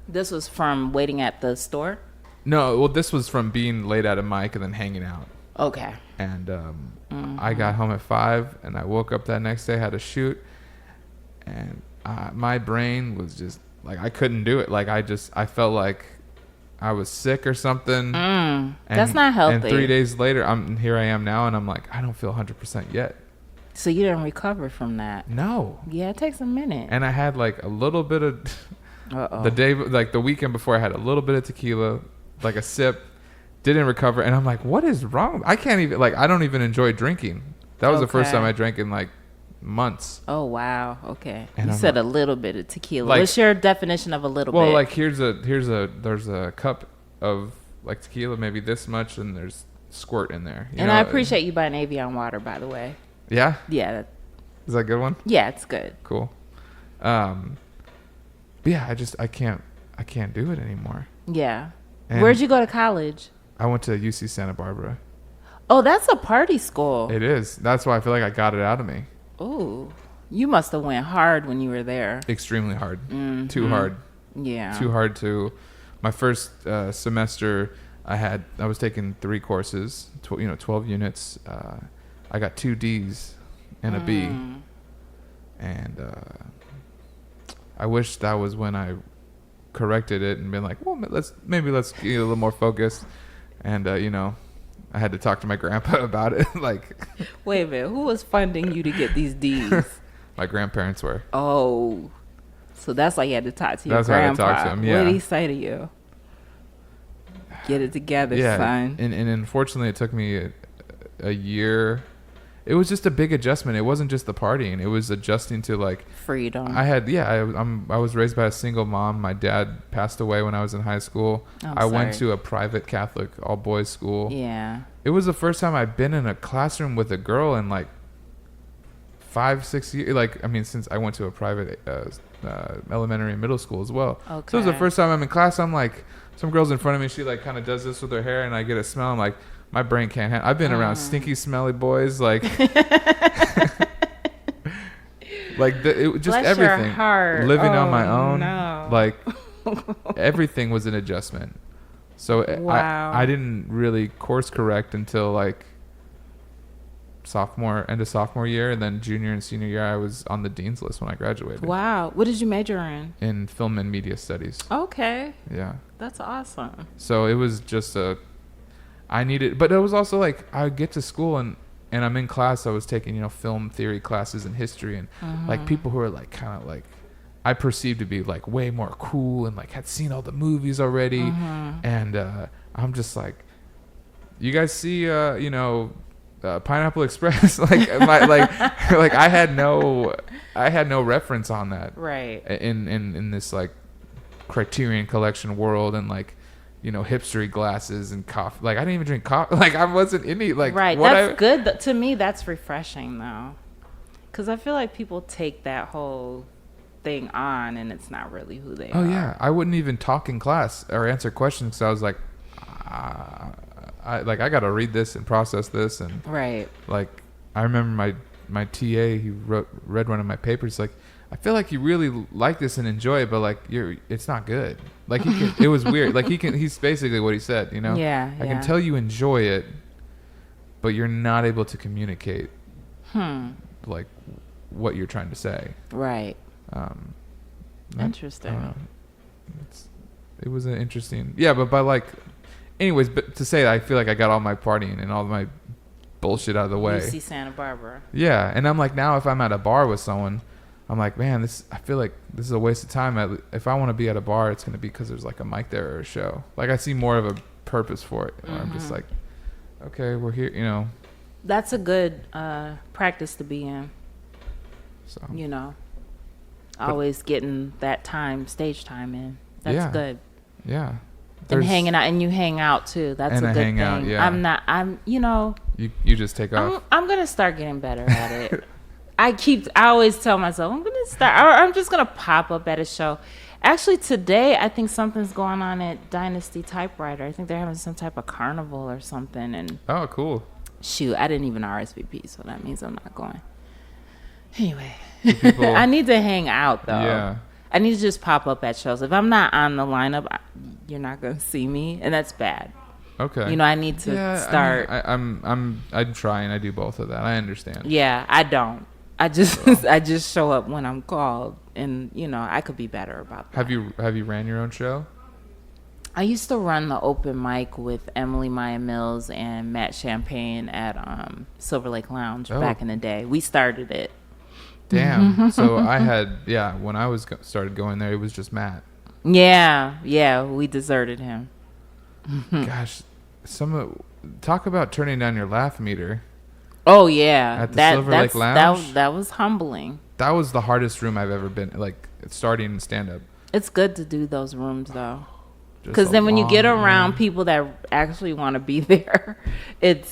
This was from waiting at the store? No, well, this was from being late at a mic and then hanging out. Okay. And I got home at 5, and I woke up that next day, had a shoot, and my brain was just like I couldn't do it. Like I felt like I was sick or something. That's not healthy. And 3 days later, here I am now, and I'm like, I don't feel 100% yet. So you didn't recover from that? No. Yeah, it takes a minute. And I had like a little bit of the weekend before, I had a little bit of tequila, like a sip, didn't recover, and I'm like, what is wrong? I can't even, like, I don't even enjoy drinking. That was the first time I drank in like months. Oh wow. Okay. And you said a little bit of tequila. Like, what's your definition of a little bit? Well, like there's a cup of like tequila, maybe this much, and there's squirt in there. And I appreciate you buying Avion water, by the way. Yeah? Yeah. Is that a good one? Yeah, it's good. Cool. But yeah, I can't do it anymore. Yeah. And where'd you go to college? I went to UC Santa Barbara. Oh, that's a party school. It is. That's why I feel like I got it out of me. Ooh. You must have went hard when you were there. Extremely hard. Mm-hmm. Too hard. Yeah. Too hard to. My first semester, I was taking 3 courses, 12 units. I got 2 D's and a B. And I wish that was when I corrected it and been like, well, let's get a little more focused. And I had to talk to my grandpa about it. Like, wait a minute, who was funding you to get these D's? My grandparents were. Oh, so that's why you had to talk to your grandpa. That's why I had to talk to him. Yeah. What did he say to you? Get it together, son. And unfortunately, it took me a year. It was just a big adjustment. It wasn't just the partying. It was adjusting to like freedom. I was raised by a single mom. My dad passed away when I was in high school. I went to a private Catholic all boys school. Yeah. It was the first time I'd been in a classroom with a girl in like 5-6 years. Like, I mean, since I went to a private elementary and middle school as well. Okay. So it was the first time I'm in class. I'm like, some girl's in front of me. She like kind of does this with her hair, and I get a smell. I'm like, my brain can't handle. I've been around stinky, smelly boys, like, like just bless everything. Your heart. Living on my own, no. like everything was an adjustment. So wow. I didn't really course correct until like end of sophomore year, and then junior and senior year I was on the dean's list when I graduated. Wow. What did you major in? In film and media studies. Okay. Yeah. That's awesome. So it was just I needed, but it was also like I would get to school and I'm in class. I was taking film theory classes and history, and like people who are like kind of like I perceived to be like way more cool and like had seen all the movies already, and I'm just like, you guys see Pineapple Express? like I had no reference on that, right? In this like Criterion Collection world, and like hipstery glasses and coffee. Like I didn't even drink coffee. Like I wasn't any like right. That's good. To me, that's refreshing though, because I feel like people take that whole thing on and it's not really who they are. Oh yeah, I wouldn't even talk in class or answer questions because I was like, I got to read this and process this, and right. Like I remember my TA, he read one of my papers, like, I feel like you really like this and enjoy it, but like it's not good. Like it was weird. Like he's basically what he said, Yeah. I can tell you enjoy it, but you're not able to communicate like what you're trying to say. Right. Interesting. It was an interesting, but anyways, but to say that I feel like I got all my partying and all my bullshit out of the way. UC Santa Barbara. Yeah, and I'm like, now if I'm at a bar with someone, I'm like, man, I feel like this is a waste of time. If I want to be at a bar, it's going to be because there's like a mic there or a show. Like I see more of a purpose for it. Or I'm just like, okay, we're here, That's a good practice to be in. So always getting that stage time in. That's good. Yeah. And hanging out, and you hang out too. That's a good thing. Out, yeah. You just take off. I'm gonna start getting better at it. I always tell myself I'm gonna start, or I'm just gonna pop up at a show. Actually, today I think something's going on at Dynasty Typewriter. I think they're having some type of carnival or something. And oh, cool. Shoot, I didn't even RSVP, so that means I'm not going. Anyway, I need to hang out though. Yeah. I need to just pop up at shows. If I'm not on the lineup, you're not gonna see me, and that's bad. Okay. I need to start. I'm trying. I do both of that. I understand. Yeah, I don't. I just show up when I'm called, and I could be better about that. Have you ran your own show? I used to run the open mic with Emily Maya Mills and Matt Champagne at Silver Lake Lounge back in the day. We started it. Damn. So when I started going there, it was just Matt. Yeah, we deserted him. Gosh, talk about turning down your laugh meter. Oh yeah, at the Silver Lake Lounge. That was humbling. That was the hardest room I've ever been, like, starting stand up. It's good to do those rooms though, because then when you get around people that actually want to be there, it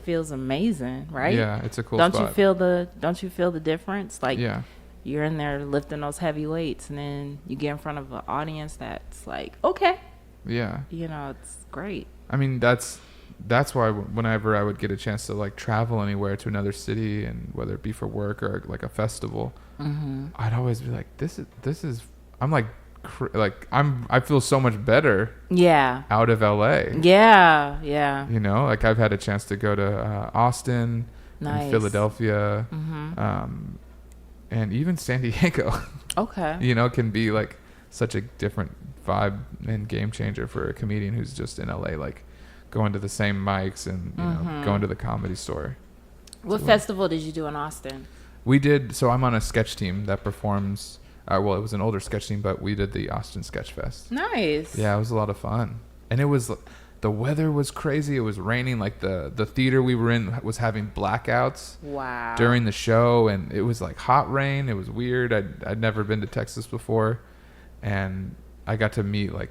feels amazing, right? Yeah, it's a cool spot. Don't you feel the difference? Like, you're in there lifting those heavy weights, and then you get in front of an audience that's like, okay. Yeah. It's great. I mean, that's why whenever I would get a chance to, like, travel anywhere to another city, and whether it be for work or like a festival, I'd always be like, this is I'm like I feel so much better out of LA. Yeah. Like, I've had a chance to go to Austin, and Philadelphia, and even San Diego. Okay. Can be like such a different vibe and game changer for a comedian who's just in LA, like going to the same mics and going to the Comedy Store. What festival did you do in Austin? We did. So I'm on a sketch team that performs. Well, it was an older sketch team, but we did the Austin Sketch Fest. Nice. Yeah, it was a lot of fun, and the weather was crazy. It was raining. Like, the theater we were in was having blackouts. Wow. During the show, and it was like hot rain. It was weird. I'd never been to Texas before, and I got to meet, like,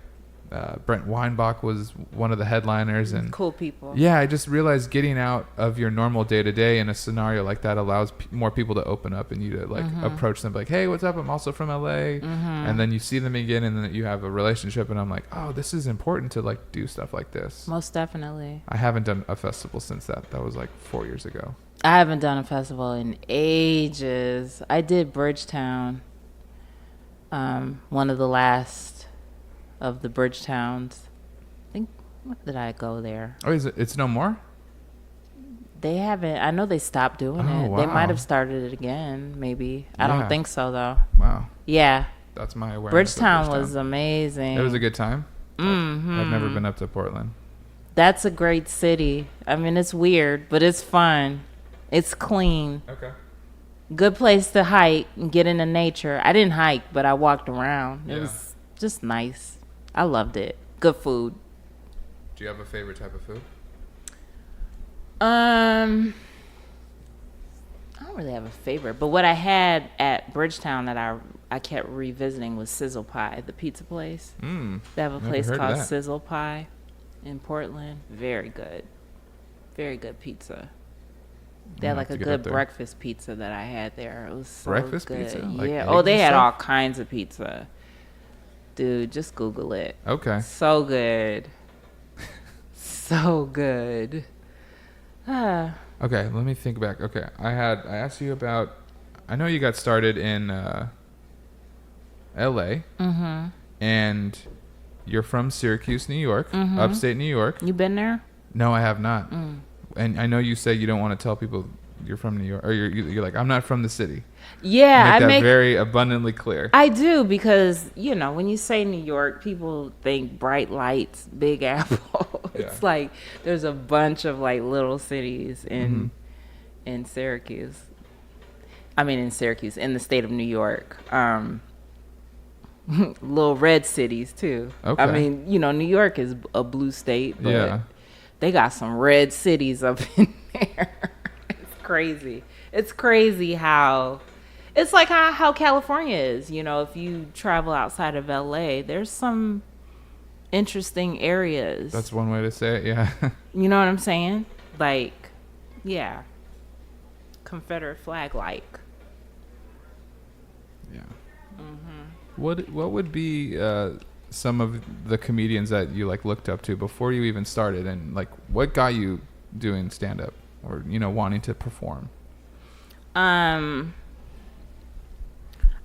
Brent Weinbach was one of the headliners, and cool people. Yeah, I just realized getting out of your normal day to day in a scenario like that allows more people to open up, and you to, like, approach them like, hey, what's up? I'm also from LA, and then you see them again, and then you have a relationship, and I'm like, oh, this is important to, like, do stuff like this. Most definitely. I haven't done a festival since that. That was like 4 years ago. I haven't done a festival in ages. I did Bridgetown, one of the last of the Bridgetowns. I think, when did I go there? Oh, it's no more? They haven't. I know they stopped doing it. Wow. They might have started it again, maybe. I don't think so, though. Wow. Yeah. That's my awareness. Bridgetown was amazing. It was a good time. I've never been up to Portland. That's a great city. I mean, it's weird, but it's fun. It's clean. Okay. Good place to hike and get into nature. I didn't hike, but I walked around. It was just nice. I loved it. Good food. Do you have a favorite type of food? I don't really have a favorite, but what I had at Bridgetown that I kept revisiting was Sizzle Pie, the pizza place. They have a place called Sizzle Pie in Portland. Very good. Very good pizza. They had like a good breakfast pizza that I had there. It was so breakfast good. Pizza? Yeah. Like they had stuff? all kinds of pizza. Dude, just Google it. Okay. So good. So good. Okay, let me think back. Okay, I asked you about, I know you got started in LA. And you're from Syracuse, New York, upstate New York. You been there? No, I have not. And I know you say you don't want to tell people you're from New York, or you're like, I'm not from the city. Yeah, I make that very abundantly clear. I do, because when you say New York, people think bright lights, Big Apple. It's like there's a bunch of, like, little cities in Syracuse. I mean, in Syracuse, in the state of New York. Little red cities too. Okay. I mean, New York is a blue state, but they got some red cities up in there. Crazy. It's crazy how it's like how California is. If you travel outside of LA, there's some interesting areas. That's one way to say it. Yeah. You know what I'm saying? Like, Confederate flag like. Yeah. What would be some of the comedians that you, like, looked up to before you even started, and, like, what got you doing stand up? Or, wanting to perform? I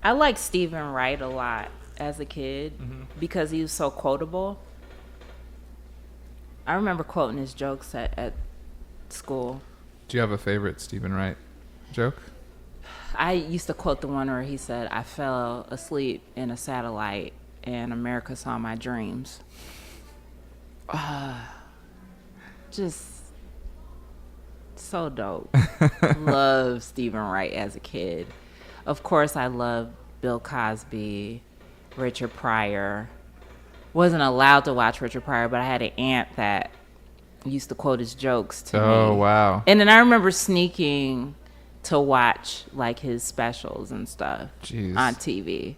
liked Stephen Wright a lot as a kid because he was so quotable. I remember quoting his jokes at school. Do you have a favorite Stephen Wright joke? I used to quote the one where he said, "I fell asleep in a satellite and America saw my dreams." Just so dope. Love Stephen Wright as a kid. Of course, I loved Bill Cosby, Richard Pryor. Wasn't allowed to watch Richard Pryor, but I had an aunt that used to quote his jokes to me. Oh, wow. And then I remember sneaking to watch like his specials and stuff on TV.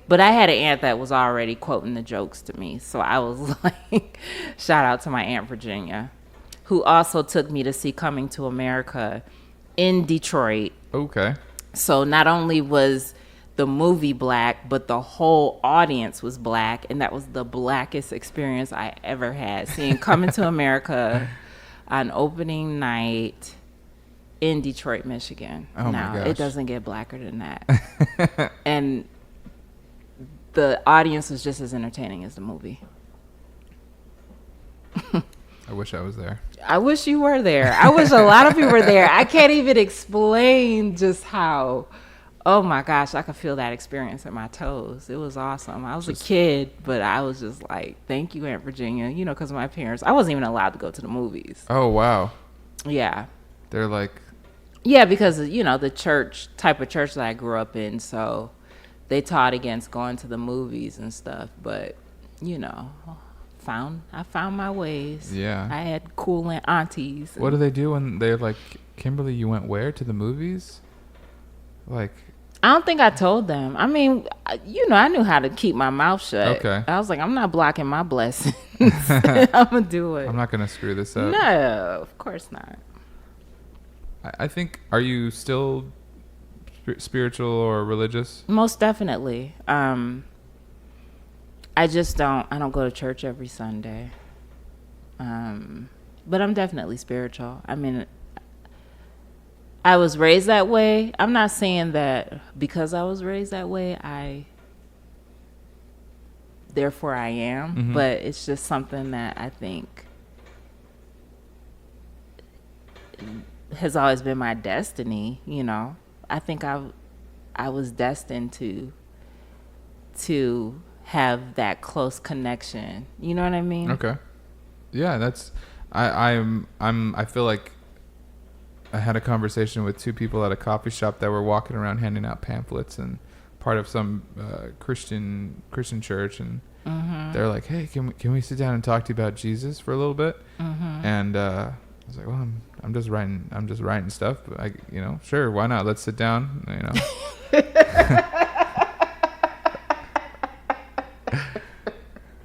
But I had an aunt that was already quoting the jokes to me. So I was like, shout out to my Aunt Virginia, who also took me to see Coming to America in Detroit. Okay. So not only was the movie black, but the whole audience was black. And that was the blackest experience I ever had, seeing Coming to America on opening night in Detroit, Michigan. Oh my gosh. It doesn't get blacker than that. And the audience was just as entertaining as the movie. I wish I was there. I wish you were there. I wish a lot of people were there. I can't even explain just how, oh my gosh, I could feel that experience in my toes. It was awesome. I was a kid, but I was just like, thank you, Aunt Virginia. You know, because my parents, I wasn't even allowed to go to the movies. Oh, wow. Yeah. They're like... Yeah, because, you know, the type of church that I grew up in, so they taught against going to the movies and stuff. But, you know, I found my ways. Yeah. I had cool aunties. What do they do when they're like, Kimberly, you went where? To the movies? Like... I don't think I told them. I mean, you know, I knew how to keep my mouth shut. Okay. I was like, I'm not blocking my blessings. I'm going to do it. I'm not going to screw this up. No, of course not. I think, are you still spiritual or religious? Most definitely. I don't go to church every Sunday. But I'm definitely spiritual. I mean, I was raised that way. I'm not saying that because I was raised that way, therefore I am, Mm-hmm. but it's just something that I think has always been my destiny, you know. I think I was destined to have that close connection. You know what I mean? Okay. Yeah, that's I feel like I had a conversation with two people at a coffee shop that were walking around handing out pamphlets and part of some Christian church, and Mm-hmm. they're like, "Hey, can we sit down and talk to you about Jesus for a little bit?" Mm-hmm. And I was like, "Well, I'm just writing stuff, but sure, why not? Let's sit down,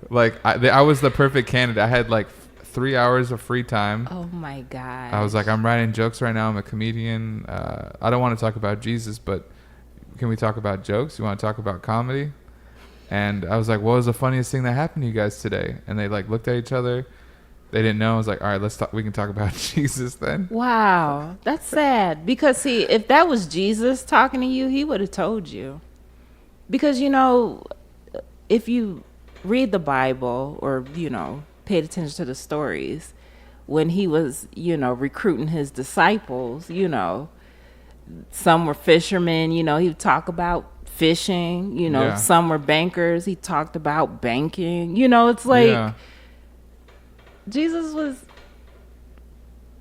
Like I was the perfect candidate. I had like 3 hours of free time. Oh my God. I was like, I'm writing jokes right now. I'm a comedian. I don't want to talk about Jesus, but can we talk about jokes? You want to talk about comedy? And I was like, what was the funniest thing that happened to you guys today? And they like looked at each other. They didn't know. I was like, all right, let's talk. We can talk about Jesus then. Wow. That's sad. Because see, if that was Jesus talking to you, he would have told you. Because, if you read the Bible or, paid attention to the stories, when he was, recruiting his disciples, some were fishermen, he would talk about fishing, Yeah. Some were bankers. He talked about banking, it's like, Yeah. Jesus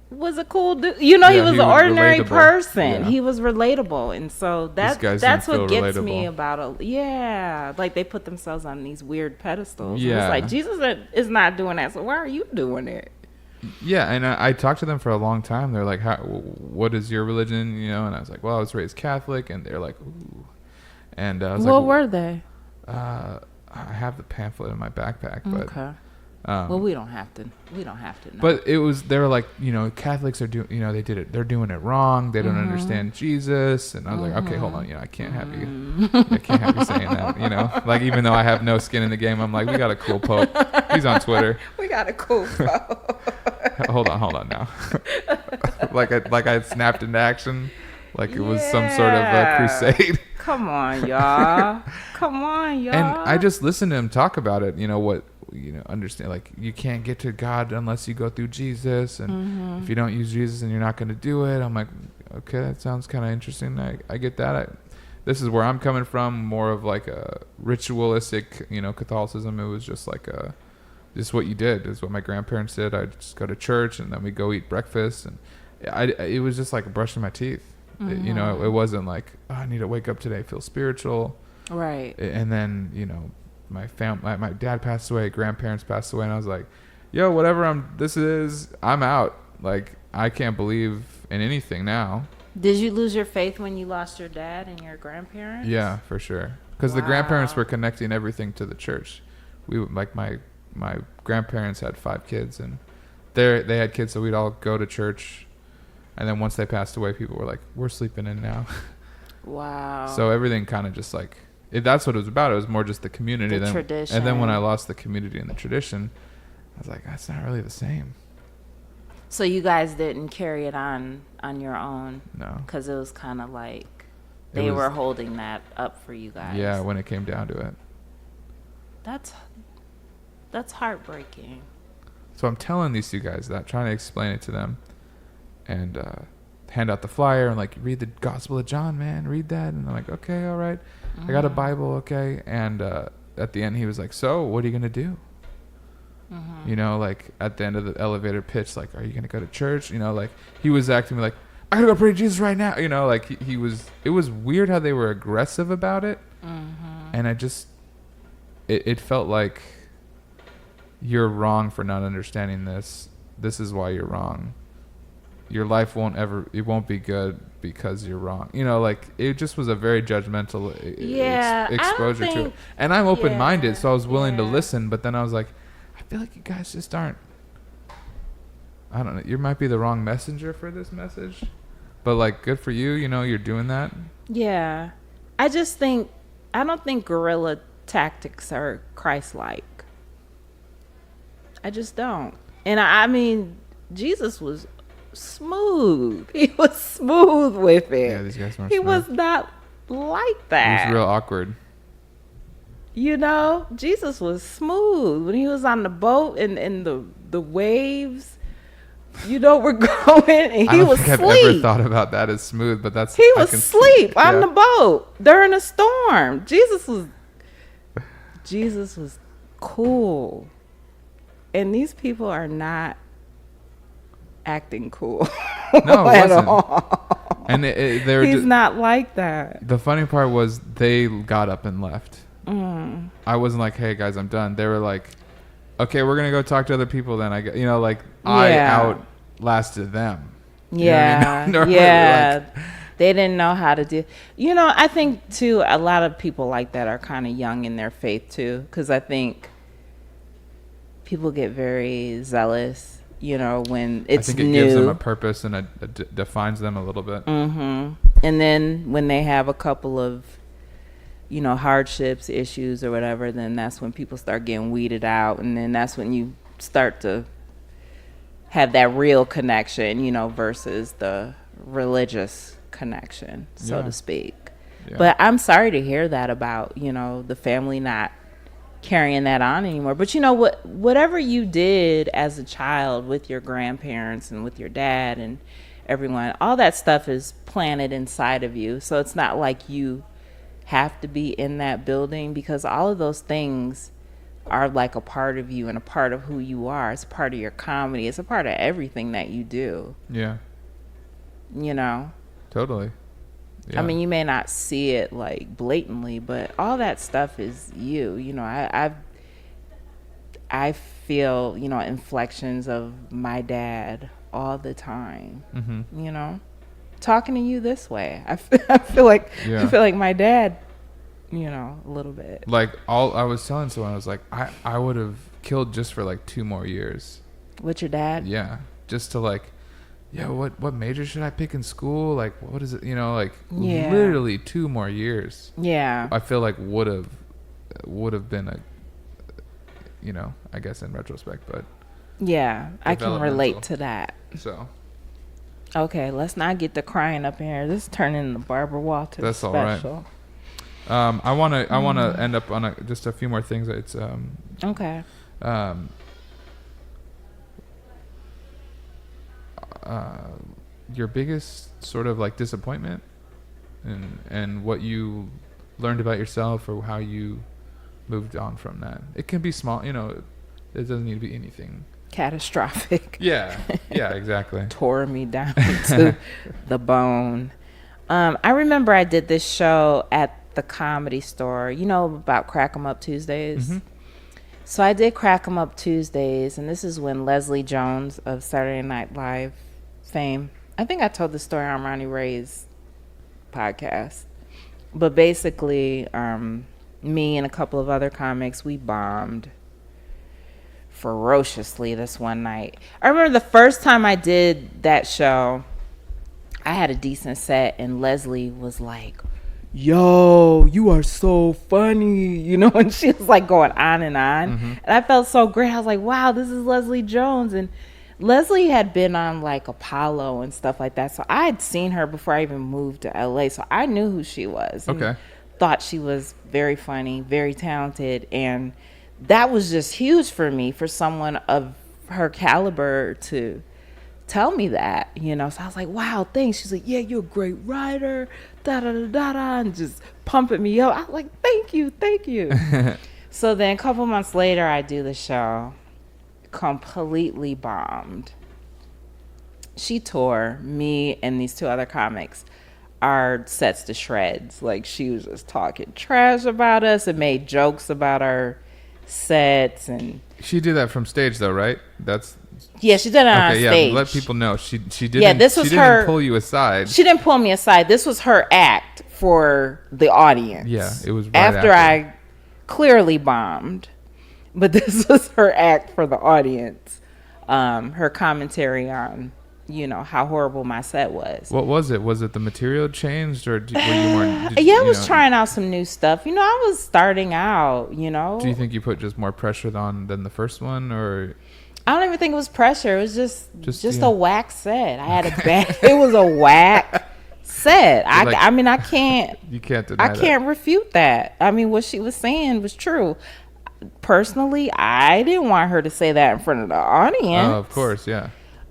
was a cool dude. He was an ordinary relatable. person. Yeah. He was relatable. And so guys that's didn't what feel gets relatable. me about like they put themselves on these weird pedestals. Yeah. It's like, Jesus is not doing that, so why are you doing it? Yeah, and I talked to them for a long time. They're like, what is your religion? And I was like, well, I was raised Catholic. And they're like, ooh. And I was What like, were they? I have the pamphlet in my backpack, but Okay. Well, we don't have to know. but they were like, Catholics are doing, they're doing it wrong. They don't understand Jesus. And I was like, okay, hold on. I can't have you. I can't have you saying that, like, even though I have no skin in the game, I'm like, we got a cool Pope. He's on Twitter. We got a cool Pope. Hold on now. like I snapped into action. Like it was some sort of a crusade. Come on, y'all. And I just listened to him talk about it. Understand, like, you can't get to God unless you go through Jesus, and if you don't use Jesus, then you're not going to do it. I'm like, okay, that sounds kind of interesting. I get that. This is where I'm coming from, more of like a ritualistic, Catholicism. It was just like just what you did is what my grandparents did. I'd just go to church and then we go eat breakfast, and it was just like brushing my teeth. Mm-hmm. It wasn't like, oh, I need to wake up today, feel spiritual. Right. And then, my dad passed away, grandparents passed away, and I was like, yo, whatever I'm out. Like, I can't believe in anything now. Did you lose your faith when you lost your dad and your grandparents? Yeah, for sure. Because the grandparents were connecting everything to the church. Like my grandparents had 5 kids, and they had kids, so we'd all go to church. And then once they passed away, people were like, we're sleeping in now. Wow. So everything kind of just like, that's what it was about. It was more just the community. The tradition. And then when I lost the community and the tradition, I was like, that's not really the same. So you guys didn't carry it on your own? No. Because it was kind of like they were holding that up for you guys. Yeah, when it came down to it. That's heartbreaking. So I'm telling these 2 guys that, trying to explain it to them, and hand out the flyer and like, read the Gospel of John, man, read that. And I'm like, okay, all right. I got a Bible, okay. And at the end, he was like, so what are you gonna do? Like at the end of the elevator pitch, like, are you gonna go to church? Like he was acting like, I gotta go pray to Jesus right now. Like he was. It was weird how they were aggressive about it, and it felt like, you're wrong for not understanding this. This is why you're wrong. Your life won't be good because you're wrong. Like it just was a very judgmental exposure to it. And I'm open-minded, so I was willing to listen. But then I was like, I feel like you guys just aren't. I don't know. You might be the wrong messenger for this message, but like, good for you. You're doing that. Yeah, I don't think guerrilla tactics are Christ-like. I just don't. And I mean, Jesus was smooth. He was smooth with it. Yeah, these guys weren't. He was not like that. It was real awkward. Jesus was smooth when he was on the boat and the waves, were going, and he was asleep. I've ever thought about that as smooth, but that's he was asleep on the boat during a storm. Jesus was cool, and these people are not acting cool. No, it at wasn't. all. And he's not like that. The funny part was they got up and left. I wasn't like, hey guys, I'm done. They were like, okay, we're gonna go talk to other people then. I outlasted them. Yeah. Yeah. They didn't know how to do. I think too, a lot of people like that are kind of young in their faith too, because I think people get very zealous, when it's new. I think it gives them a purpose and it defines them a little bit. And then when they have a couple of hardships, issues or whatever, then that's when people start getting weeded out, and then that's when you start to have that real connection, versus the religious connection, so to speak. Yeah. But I'm sorry to hear that about, the family not carrying that on anymore. But whatever you did as a child with your grandparents and with your dad and everyone, all that stuff is planted inside of you. So it's not like you have to be in that building, because all of those things are like a part of you and a part of who you are. It's a part of your comedy. It's a part of everything that you do. Yeah. Totally. Yeah. I mean, you may not see it like blatantly, but all that stuff is you. I feel, inflections of my dad all the time. Talking to you this way, I feel like my dad, a little bit. Like I was telling someone, I was like, I would have killed just for like 2 more years. With your dad? Yeah, just to like, what major should I pick in school? Like, what is it? Literally 2 more years. Yeah. I feel like would have been a, I guess in retrospect, but. Yeah, I can relate to that. So. Okay, let's not get the crying up in here. This is turning into Barbara Walters. That's special. All right. I wanna end up on just a few more things. It's okay. your biggest sort of like disappointment and what you learned about yourself or how you moved on from that? It can be small, you know, it doesn't need to be anything catastrophic. Yeah, exactly. Tore me down to the bone. I remember I did this show at the Comedy Store, you know, about Crack 'em Up Tuesdays. Mm-hmm. So I did Crack 'em Up Tuesdays, and this is when Leslie Jones of Saturday Night Live fame, I think I told the story on Ronnie Ray's podcast, but basically me and a couple of other comics, we bombed ferociously this one night. I remember the first time I did that show, I had a decent set, and Leslie was like, yo, you are so funny, you know, and she was like going on and on. Mm-hmm. And I felt so great. I was like, wow, this is Leslie Jones. And Leslie had been on like Apollo and stuff like that, so I had seen her before I even moved to LA, so I knew who she was. Okay. Thought she was very funny, very talented, and that was just huge for me, for someone of her caliber to tell me that, you know. So I was like, wow, thanks. She's like, yeah, you're a great writer, da-da-da-da-da, and just pumping me up. I was like, thank you. So then a couple months later, I do the show. Completely bombed. She tore me and these two other comics our sets to shreds. Like, she was just talking trash about us and made jokes about our sets. And she did that from stage though, right? Yeah, she did it on stage. Yeah, let people know. She didn't. Yeah, this was she her. Didn't pull you aside. She didn't pull me aside. This was her act for the audience. Yeah, it was right after I clearly bombed, but this was her act for the audience. Her commentary on, you know, how horrible my set was. What was it? Was it the material changed, or were you more? I was trying out some new stuff. You know, I was starting out. You know. Do you think you put just more pressure on than the first one, or? I don't even think it was pressure. It was just a whack set. I had a bad. It was a whack set. I mean, I can't. You can't deny I can't refute that. I mean, what she was saying was true. Personally, I didn't want her to say that in front of the audience. Oh, of course, yeah.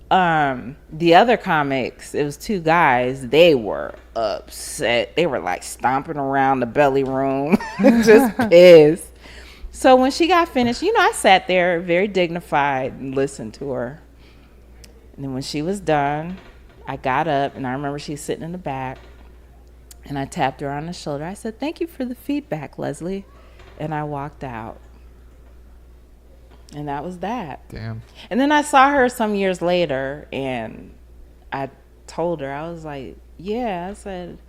The other comics, it was two guys. They were upset. They were like stomping around the belly room, just pissed. So when she got finished, you know, I sat there very dignified and listened to her. And then when she was done, I got up, and I remember she's sitting in the back, and I tapped her on the shoulder. I said, thank you for the feedback, Leslie. And I walked out. And that was that. Damn. And then I saw her some years later, and I told her, I was like, yeah, I said,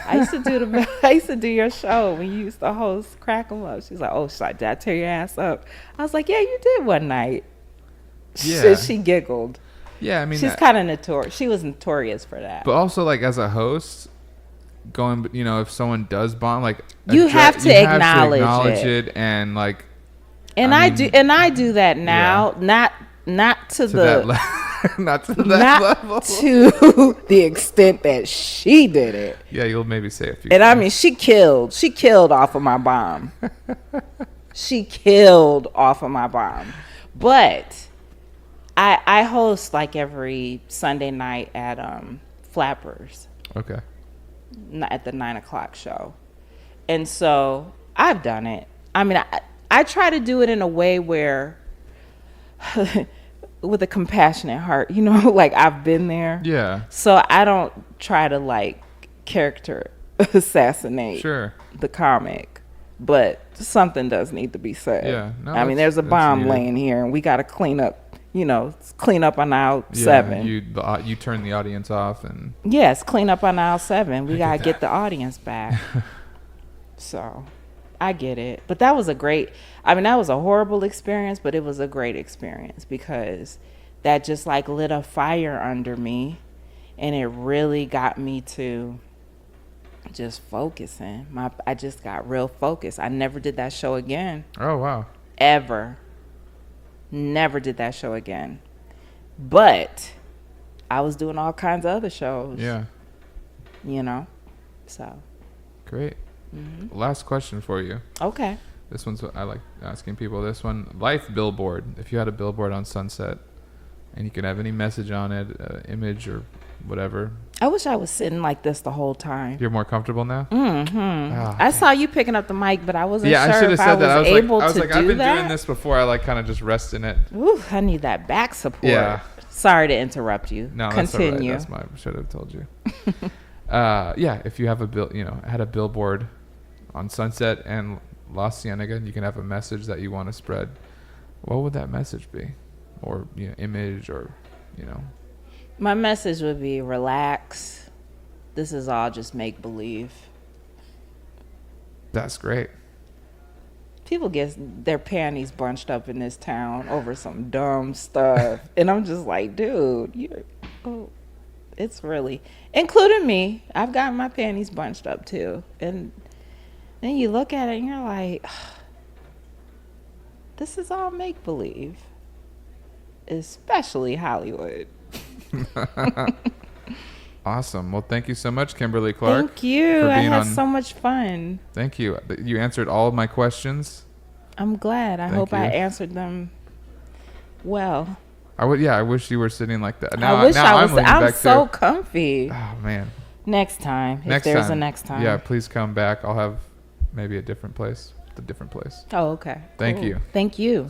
I used to do your show when you used to host Crack 'em Up. She's like, oh, did I tear your ass up? I was like, yeah, you did one night. Yeah. She giggled. Yeah, I mean, she's kind of notorious. She was notorious for that. But also, like, as a host, going, you know, if someone does bomb, like, you have to acknowledge it and like. And I do that now, yeah. not to the not to that level, to the extent that she did it. Yeah, you'll maybe say a few. And I mean, she killed off of my bomb. She killed off of my bomb. But I host like every Sunday night at Flappers. Okay. At the 9:00 show, and so I've done it. I mean, I try to do it in a way where, with a compassionate heart, you know, like I've been there. Yeah. So I don't try to like character assassinate the comic, but something does need to be said. Yeah. No, I mean, there's a bomb laying here, and we got to clean up. You know, clean up on aisle 7. You turn the audience off and. Yes, clean up on aisle 7. We gotta get the audience back. So. I get it. But that was that was a horrible experience, but it was a great experience because that just like lit a fire under me, and it really got me to just focusing. I just got real focused. I never did that show again. Oh, wow. Ever. Never did that show again. But I was doing all kinds of other shows. Yeah. You know? So. Great. Mm-hmm. Last question for you. Okay. This one's what I like asking people. This one, life billboard. If you had a billboard on Sunset and you could have any message on it, image or whatever. I wish I was sitting like this the whole time. You're more comfortable now? I saw you picking up the mic, but I wasn't I sure should have if said that. was able to do I've been that. doing this before. I like kind of just rest in it. Ooh, I need that back support. Yeah. Sorry to interrupt you. No, Continue. that's all right. I should have told you. If you have had a billboard on Sunset and La Cienega, and you can have a message that you want to spread, what would that message be? Or, image, or, My message would be relax. This is all just make believe. That's great. People get their panties bunched up in this town over some dumb stuff. And I'm just like, dude, it's really, including me. I've got my panties bunched up too. And then you look at it and you're like, this is all make believe. Especially Hollywood. Awesome. Well, thank you so much, Kimberly Clark. Thank you. I had so much fun. Thank you. You answered all of my questions. I'm glad. I hope I answered them well. I wish you were sitting like that. I'm so comfy. Oh, man. Next time. If there's a next time. Yeah, please come back. I'll have maybe a different place. Oh, okay. Thank you. Thank you.